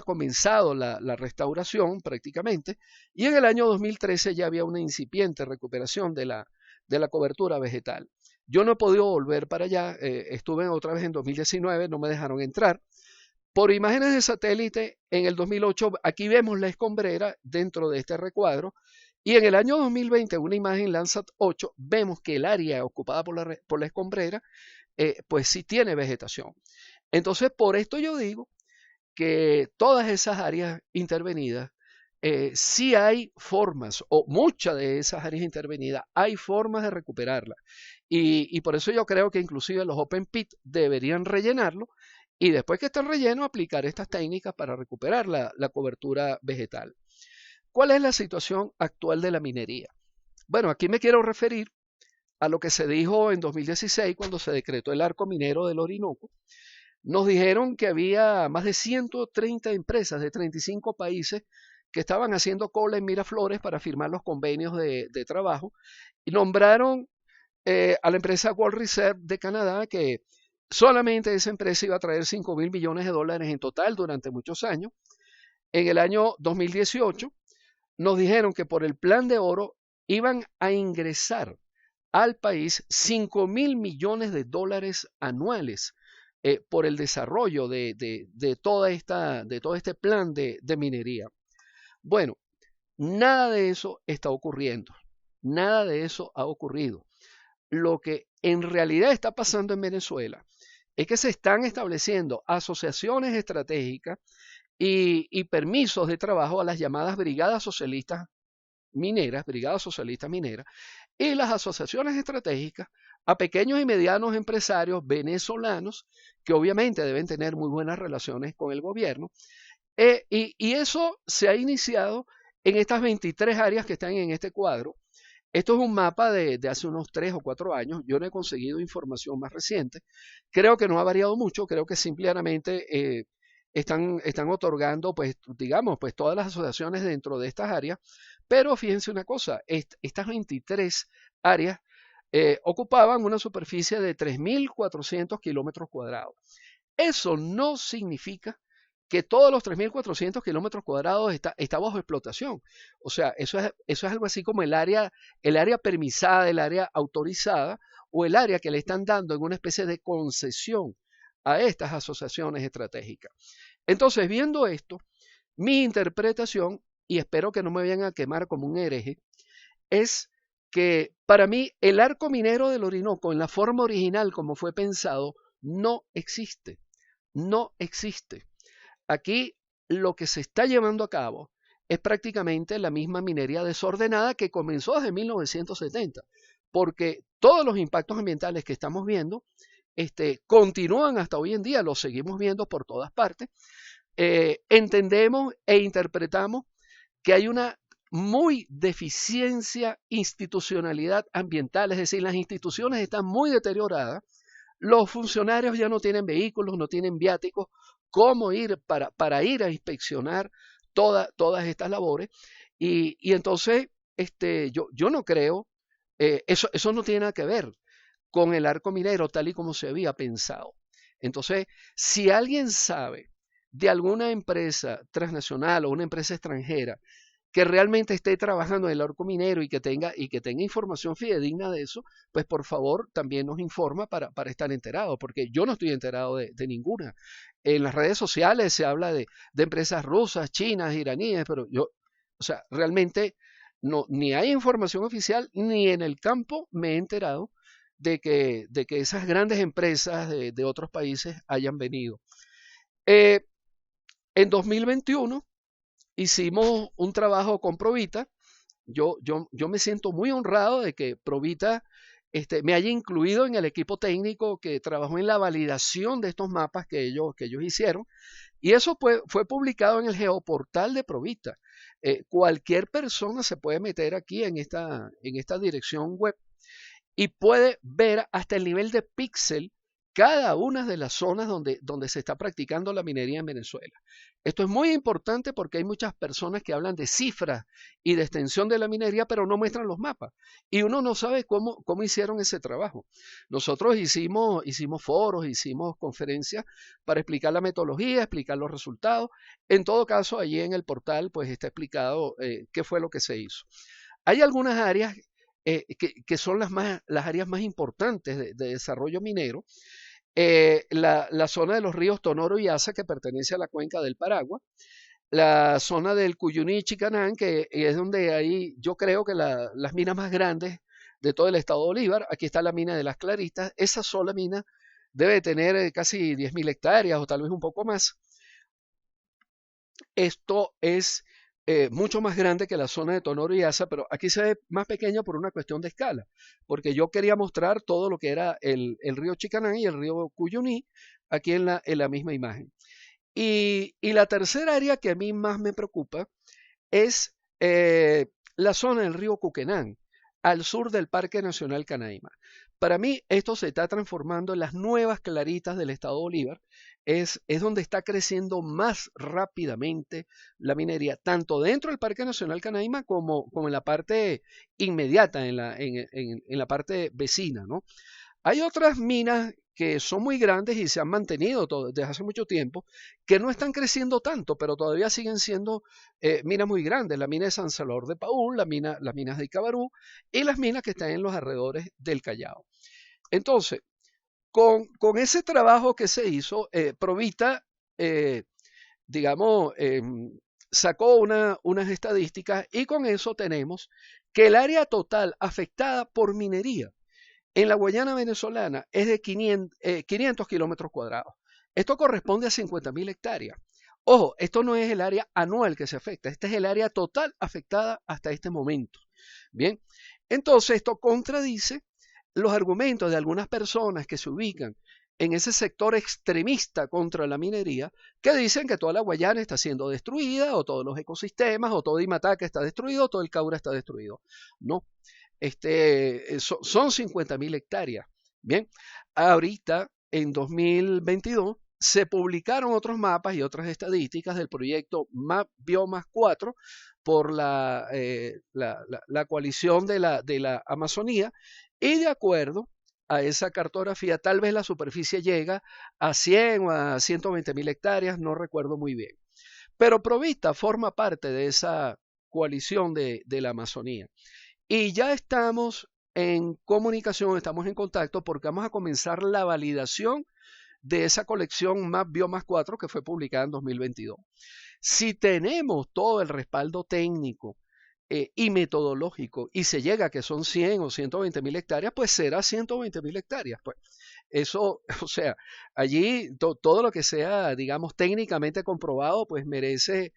comenzado la restauración prácticamente, y en el año 2013 ya había una incipiente recuperación de la cobertura vegetal. Yo no he podido volver para allá, estuve otra vez en 2019, no me dejaron entrar. Por imágenes de satélite, en el 2008, aquí vemos la escombrera dentro de este recuadro, y en el año 2020, una imagen Landsat 8, vemos que el área ocupada por la escombrera, pues sí tiene vegetación. Entonces, por esto yo digo que todas esas áreas intervenidas, sí hay formas, o muchas de esas áreas intervenidas, hay formas de recuperarlas. Y por eso yo creo que inclusive los open pit deberían rellenarlo y después que estén rellenos aplicar estas técnicas para recuperar la cobertura vegetal. ¿Cuál es la situación actual de la minería? Bueno, aquí me quiero referir a lo que se dijo en 2016 cuando se decretó el arco minero del Orinoco. Nos dijeron que había más de 130 empresas de 35 países que estaban haciendo cola en Miraflores para firmar los convenios de trabajo y nombraron a la empresa World Reserve de Canadá, que solamente esa empresa iba a traer 5 mil millones de dólares en total durante muchos años. En el año 2018 nos dijeron que por el plan de oro iban a ingresar al país 5 mil millones de dólares anuales por el desarrollo de todo este plan de minería. Bueno, nada de eso está ocurriendo, nada de eso ha ocurrido. Lo que en realidad está pasando en Venezuela es que se están estableciendo asociaciones estratégicas y permisos de trabajo a las llamadas brigadas socialistas mineras, y las asociaciones estratégicas a pequeños y medianos empresarios venezolanos que obviamente deben tener muy buenas relaciones con el gobierno. Y eso se ha iniciado en estas 23 áreas que están en este cuadro. Esto es un mapa de hace unos 3 o 4 años. Yo no he conseguido información más reciente. Creo que no ha variado mucho. Creo que simplemente están otorgando, pues, digamos, pues todas las asociaciones dentro de estas áreas. Pero fíjense una cosa, estas 23 áreas ocupaban una superficie de 3.400 kilómetros cuadrados. Eso no significa que todos los 3.400 kilómetros cuadrados está bajo explotación. O sea, eso es algo así como el área permisada, el área autorizada o el área que le están dando en una especie de concesión a estas asociaciones estratégicas. Entonces, viendo esto, mi interpretación, y espero que no me vayan a quemar como un hereje, es que para mí el arco minero del Orinoco en la forma original como fue pensado no existe. No existe. Aquí lo que se está llevando a cabo es prácticamente la misma minería desordenada que comenzó desde 1970, porque todos los impactos ambientales que estamos viendo continúan hasta hoy en día, los seguimos viendo por todas partes. Entendemos e interpretamos que hay una muy deficiencia institucionalidad ambiental, es decir, las instituciones están muy deterioradas, los funcionarios ya no tienen vehículos, no tienen viáticos, cómo ir para ir a inspeccionar todas estas labores. Y entonces, yo no creo, eso no tiene nada que ver con el arco minero tal y como se había pensado. Entonces, si alguien sabe de alguna empresa transnacional o una empresa extranjera que realmente esté trabajando en el arco minero y que tenga información fidedigna de eso, pues por favor también nos informa para estar enterado, porque yo no estoy enterado de ninguna. En las redes sociales se habla de empresas rusas, chinas, iraníes, pero yo, o sea, realmente no, ni hay información oficial, ni en el campo me he enterado de que esas grandes empresas de otros países hayan venido. Eh, en 2021 hicimos un trabajo con Provita. Yo me siento muy honrado de que Provita me haya incluido en el equipo técnico que trabajó en la validación de estos mapas que ellos hicieron. Y eso fue publicado en el geoportal de Provita. Cualquier persona se puede meter aquí en esta dirección web y puede ver hasta el nivel de píxel cada una de las zonas donde se está practicando la minería en Venezuela. Esto es muy importante porque hay muchas personas que hablan de cifras y de extensión de la minería, pero no muestran los mapas. Y uno no sabe cómo hicieron ese trabajo. Nosotros hicimos foros, hicimos conferencias para explicar la metodología, explicar los resultados. En todo caso, allí en el portal pues está explicado qué fue lo que se hizo. Hay algunas áreas que son las áreas más importantes de desarrollo minero. La zona de los ríos Tonoro y Asa, que pertenece a la cuenca del Paragua, la zona del Cuyuní y Chicanán, que es donde hay, yo creo que las minas más grandes de todo el estado de Bolívar. Aquí está la mina de las Claristas. Esa sola mina debe tener casi 10.000 hectáreas o tal vez un poco más. Esto es mucho más grande que la zona de Tonoro y Asa, pero aquí se ve más pequeño por una cuestión de escala, porque yo quería mostrar todo lo que era el río Chicanán y el río Cuyuní aquí en la misma imagen. Y la tercera área que a mí más me preocupa es la zona del río Cuquenán, al sur del Parque Nacional Canaima. Para mí esto se está transformando en las nuevas claritas del estado de Bolívar. Es donde está creciendo más rápidamente la minería, tanto dentro del Parque Nacional Canaima como en la parte inmediata, en la parte vecina, ¿no? Hay otras minas que son muy grandes y se han mantenido desde hace mucho tiempo, que no están creciendo tanto, pero todavía siguen siendo minas muy grandes. La mina de San Salvador de Paúl, las minas de Icabarú y las minas que están en los alrededores del Callao. Entonces, con ese trabajo que se hizo, Provita, eh, digamos, sacó unas estadísticas y con eso tenemos que el área total afectada por minería en la Guayana venezolana es de 500 kilómetros cuadrados. Esto corresponde a 50.000 hectáreas. Ojo, esto no es el área anual que se afecta, este es el área total afectada hasta este momento. Bien, entonces esto contradice los argumentos de algunas personas que se ubican en ese sector extremista contra la minería, que dicen que toda la Guayana está siendo destruida, o todos los ecosistemas, o todo Imataca está destruido, o todo el Caura está destruido. No, son 50.000 hectáreas. Bien, ahorita en 2022 se publicaron otros mapas y otras estadísticas del proyecto Map Biomas 4 por la coalición de la Amazonía, y de acuerdo a esa cartografía tal vez la superficie llega a 100 o a 120.000 hectáreas, no recuerdo muy bien. Pero Provista forma parte de esa coalición de la Amazonía. Y ya estamos en comunicación, estamos en contacto porque vamos a comenzar la validación de esa colección Map Biomas 4 que fue publicada en 2022. Si tenemos todo el respaldo técnico y metodológico y se llega a que son 100 o 120.000 hectáreas, pues será 120.000 hectáreas. Pues eso, o sea, allí todo lo que sea, digamos, técnicamente comprobado, pues merece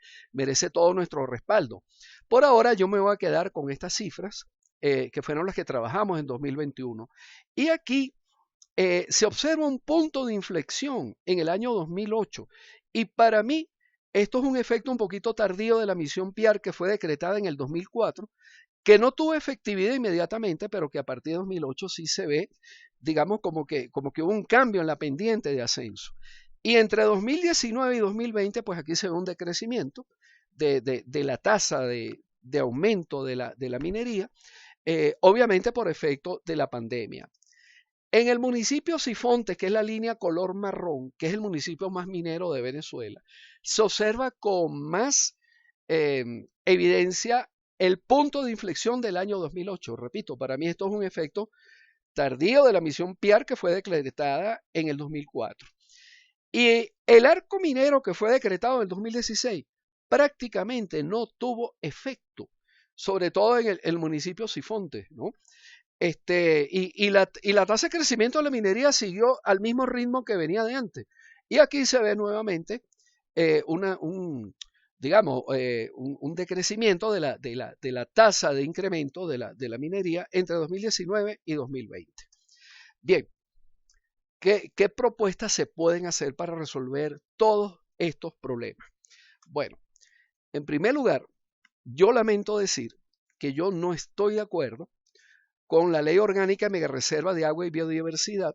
todo nuestro respaldo. Por ahora yo me voy a quedar con estas cifras, que fueron las que trabajamos en 2021. Y aquí se observa un punto de inflexión en el año 2008. Y para mí esto es un efecto un poquito tardío de la misión PIAR que fue decretada en el 2004, que no tuvo efectividad inmediatamente, pero que a partir de 2008 sí se ve, digamos, como que hubo un cambio en la pendiente de ascenso. Y entre 2019 y 2020, pues aquí se ve un decrecimiento de la tasa de aumento de la minería, obviamente por efecto de la pandemia. En el municipio Sifonte, que es la línea color marrón, que es el municipio más minero de Venezuela, se observa con más evidencia el punto de inflexión del año 2008. Repito, para mí esto es un efecto tardío de la misión PIAR que fue decretada en el 2004. Y el arco minero que fue decretado en el 2016 prácticamente no tuvo efecto, sobre todo en el municipio Sifonte, ¿no? Y la tasa de crecimiento de la minería siguió al mismo ritmo que venía de antes. Y aquí se ve nuevamente digamos, un decrecimiento de la tasa de incremento de la minería entre 2019 y 2020. Bien, ¿qué propuestas se pueden hacer para resolver todos estos problemas? Bueno, en primer lugar, yo lamento decir que yo no estoy de acuerdo con la Ley Orgánica de Megareserva de Agua y Biodiversidad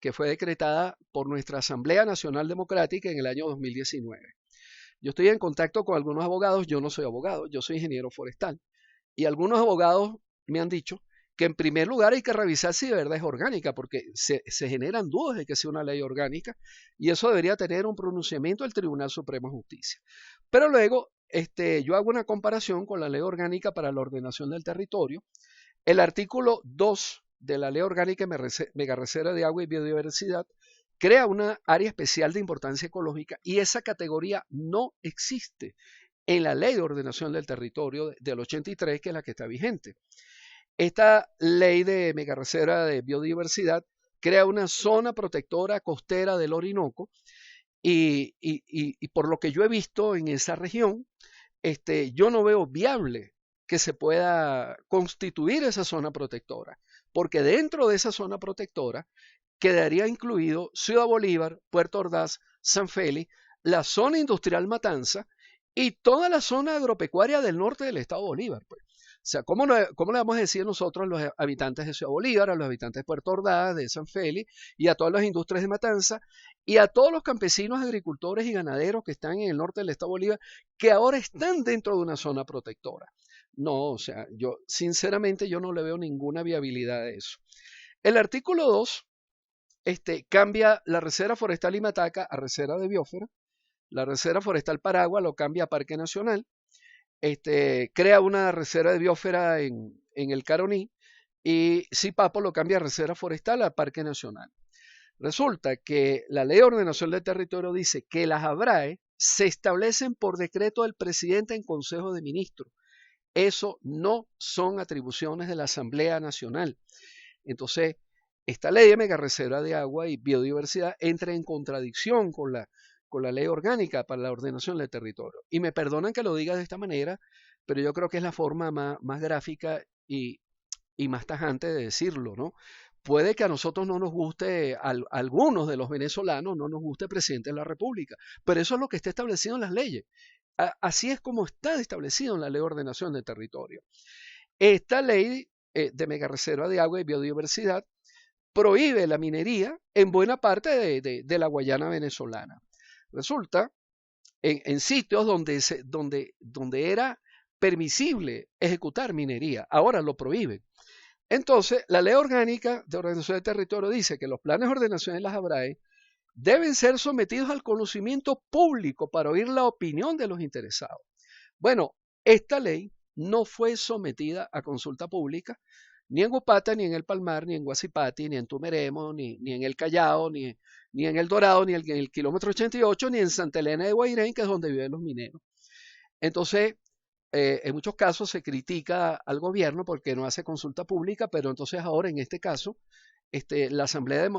que fue decretada por nuestra Asamblea Nacional Democrática en el año 2019. Yo estoy en contacto con algunos abogados, yo no soy abogado, yo soy ingeniero forestal, y algunos abogados me han dicho que en primer lugar hay que revisar si de verdad es orgánica, porque se generan dudas de que sea una ley orgánica, y eso debería tener un pronunciamiento del Tribunal Supremo de Justicia. Pero luego yo hago una comparación con la Ley Orgánica para la Ordenación del Territorio. El artículo 2 de la Ley Orgánica Megareserva de Agua y Biodiversidad crea una área especial de importancia ecológica y esa categoría no existe en la Ley de Ordenación del Territorio del 83, que es la que está vigente. Esta ley de megareserva de biodiversidad crea una zona protectora costera del Orinoco y por lo que yo he visto en esa región, yo no veo viable que se pueda constituir esa zona protectora, porque dentro de esa zona protectora quedaría incluido Ciudad Bolívar, Puerto Ordaz, San Félix, la zona industrial Matanza y toda la zona agropecuaria del norte del estado Bolívar. Pues. O sea, ¿cómo le vamos a decir nosotros a los habitantes de Ciudad Bolívar, a los habitantes de Puerto Ordaz, de San Félix y a todas las industrias de Matanza y a todos los campesinos, agricultores y ganaderos que están en el norte del estado Bolívar que ahora están dentro de una zona protectora? No, o sea, yo sinceramente yo no le veo ninguna viabilidad a eso. El artículo 2 cambia la Reserva Forestal Imataca a Reserva de Biosfera, la Reserva Forestal Paragua lo cambia a Parque Nacional, crea una Reserva de Biosfera en el Caroní y Sipapo lo cambia a Reserva Forestal a Parque Nacional. Resulta que la Ley de Ordenación del Territorio dice que las ABRAE se establecen por decreto del presidente en Consejo de Ministros. Eso no son atribuciones de la Asamblea Nacional. Entonces, esta ley de megareserva de agua y biodiversidad entra en contradicción con la ley orgánica para la ordenación del territorio. Y me perdonan que lo diga de esta manera, pero yo creo que es la forma más gráfica y más tajante de decirlo, ¿no? Puede que a nosotros no nos guste, a algunos de los venezolanos no nos guste el presidente de la República, pero eso es lo que está establecido en las leyes. Así es como está establecido en la ley de ordenación del territorio. Esta ley de megareserva de agua y biodiversidad prohíbe la minería en buena parte de la Guayana venezolana. Resulta en sitios donde era permisible ejecutar minería, ahora lo prohíben. Entonces, la Ley Orgánica de Ordenación del Territorio dice que los planes de ordenación de las ABRAE deben ser sometidos al conocimiento público para oír la opinión de los interesados. Bueno, esta ley no fue sometida a consulta pública, ni en Upata, ni en el Palmar, ni en Guasipati, ni en Tumeremo, ni en el Callao, ni en el Dorado, ni en el kilómetro 88, ni en Santa Elena de Guairén, que es donde viven los mineros. Entonces, en muchos casos se critica al gobierno porque no hace consulta pública, pero entonces ahora en este caso, la Asamblea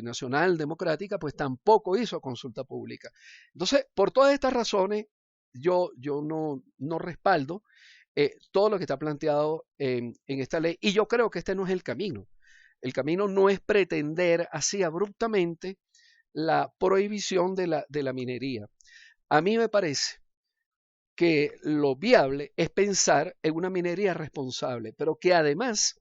Nacional Democrática pues tampoco hizo consulta pública. Entonces, por todas estas razones, yo no respaldo todo lo que está planteado en esta ley y yo creo que este no es el camino. El camino no es pretender así abruptamente la prohibición de la minería. A mí me parece que lo viable es pensar en una minería responsable, pero que además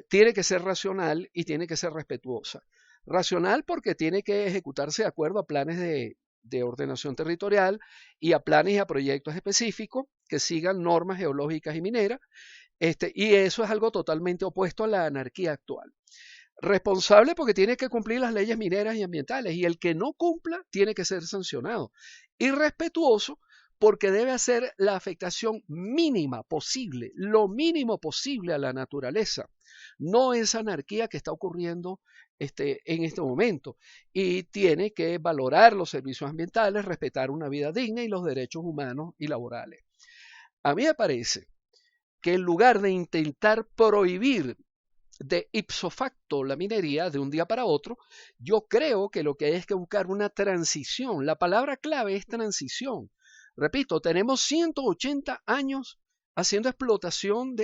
tiene que ser racional y tiene que ser respetuosa. Racional porque tiene que ejecutarse de acuerdo a planes de ordenación territorial y a planes y a proyectos específicos que sigan normas geológicas y mineras, y eso es algo totalmente opuesto a la anarquía actual. Responsable porque tiene que cumplir las leyes mineras y ambientales y el que no cumpla tiene que ser sancionado. Y respetuoso porque debe hacer la afectación mínima posible, lo mínimo posible a la naturaleza. No esa anarquía que está ocurriendo en este momento. Y tiene que valorar los servicios ambientales, respetar una vida digna y los derechos humanos y laborales. A mí me parece que en lugar de intentar prohibir de ipso facto la minería de un día para otro, yo creo que lo que hay es que buscar una transición. La palabra clave es transición. Repito, tenemos 180 años haciendo explotación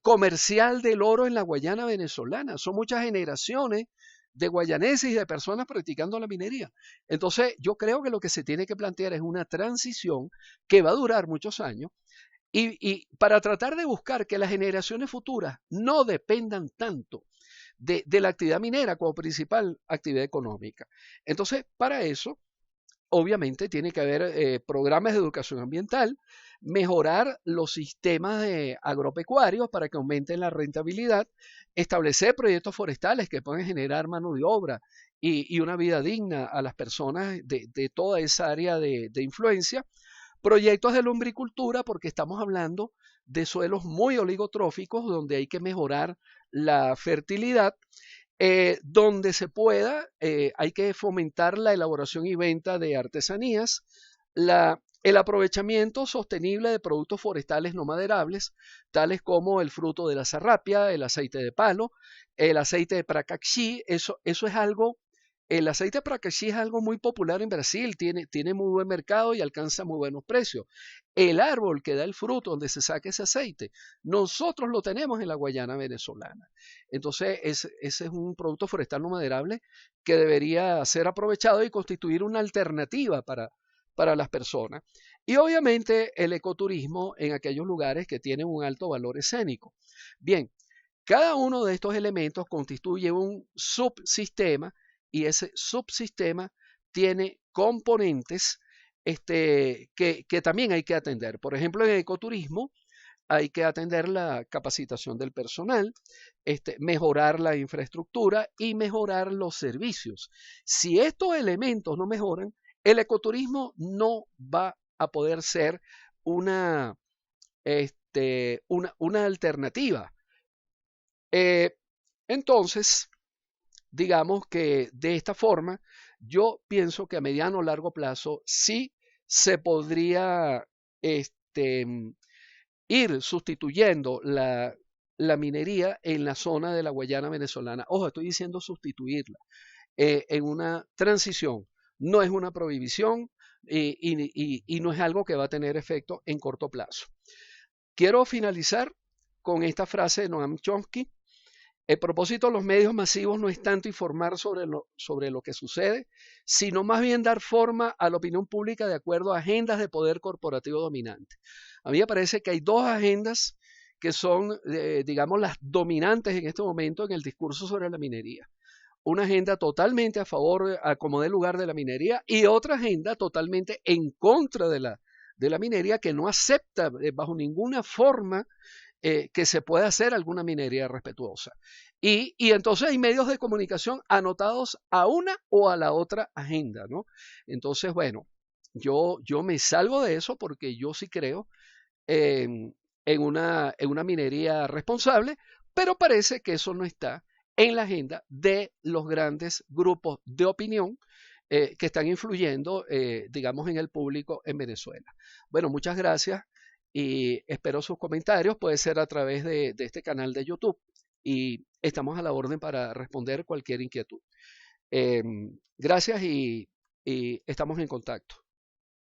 comercial del oro en la Guayana venezolana. Son muchas generaciones de guayaneses y de personas practicando la minería. Entonces, yo creo que lo que se tiene que plantear es una transición que va a durar muchos años y para tratar de buscar que las generaciones futuras no dependan tanto de la actividad minera como principal actividad económica. Entonces, para eso, obviamente, tiene que haber programas de educación ambiental, mejorar los sistemas agropecuarios para que aumenten la rentabilidad, establecer proyectos forestales que puedan generar mano de obra y una vida digna a las personas de toda esa área de influencia. Proyectos de lumbricultura, porque estamos hablando de suelos muy oligotróficos donde hay que mejorar la fertilidad, donde se pueda, hay que fomentar la elaboración y venta de artesanías, el aprovechamiento sostenible de productos forestales no maderables, tales como el fruto de la zarrapia, el aceite de palo, el aceite de pracaxí. Eso es algo. El aceite de pracaxí es algo muy popular en Brasil, tiene muy buen mercado y alcanza muy buenos precios. El árbol que da el fruto donde se saca ese aceite, nosotros lo tenemos en la Guayana venezolana. Entonces, ese es un producto forestal no maderable que debería ser aprovechado y constituir una alternativa para las personas. Y obviamente el ecoturismo en aquellos lugares que tienen un alto valor escénico. Bien, cada uno de estos elementos constituye un subsistema y ese subsistema tiene componentes que también hay que atender. Por ejemplo, en ecoturismo hay que atender la capacitación del personal, mejorar la infraestructura y mejorar los servicios. Si estos elementos no mejoran, el ecoturismo no va a poder ser una, una alternativa. Entonces, digamos que de esta forma, yo pienso que a mediano o largo plazo sí se podría ir sustituyendo la minería en la zona de la Guayana venezolana. Ojo, estoy diciendo sustituirla en una transición. No es una prohibición y no es algo que va a tener efecto en corto plazo. Quiero finalizar con esta frase de Noam Chomsky. El propósito de los medios masivos no es tanto informar sobre lo que sucede, sino más bien dar forma a la opinión pública de acuerdo a agendas de poder corporativo dominante. A mí me parece que hay dos agendas que son, digamos, las dominantes en este momento en el discurso sobre la minería. Una agenda totalmente a favor, a como dé lugar de la minería, y otra agenda totalmente en contra de la minería que no acepta bajo ninguna forma que se pueda hacer alguna minería respetuosa. Y entonces hay medios de comunicación anotados a una o a la otra agenda, ¿no? Entonces, bueno, yo me salgo de eso porque yo sí creo en una minería responsable, pero parece que eso no está en la agenda de los grandes grupos de opinión que están influyendo, digamos, en el público en Venezuela. Bueno, muchas gracias y espero sus comentarios. Puede ser a través de este canal de YouTube y estamos a la orden para responder cualquier inquietud. Gracias y estamos en contacto.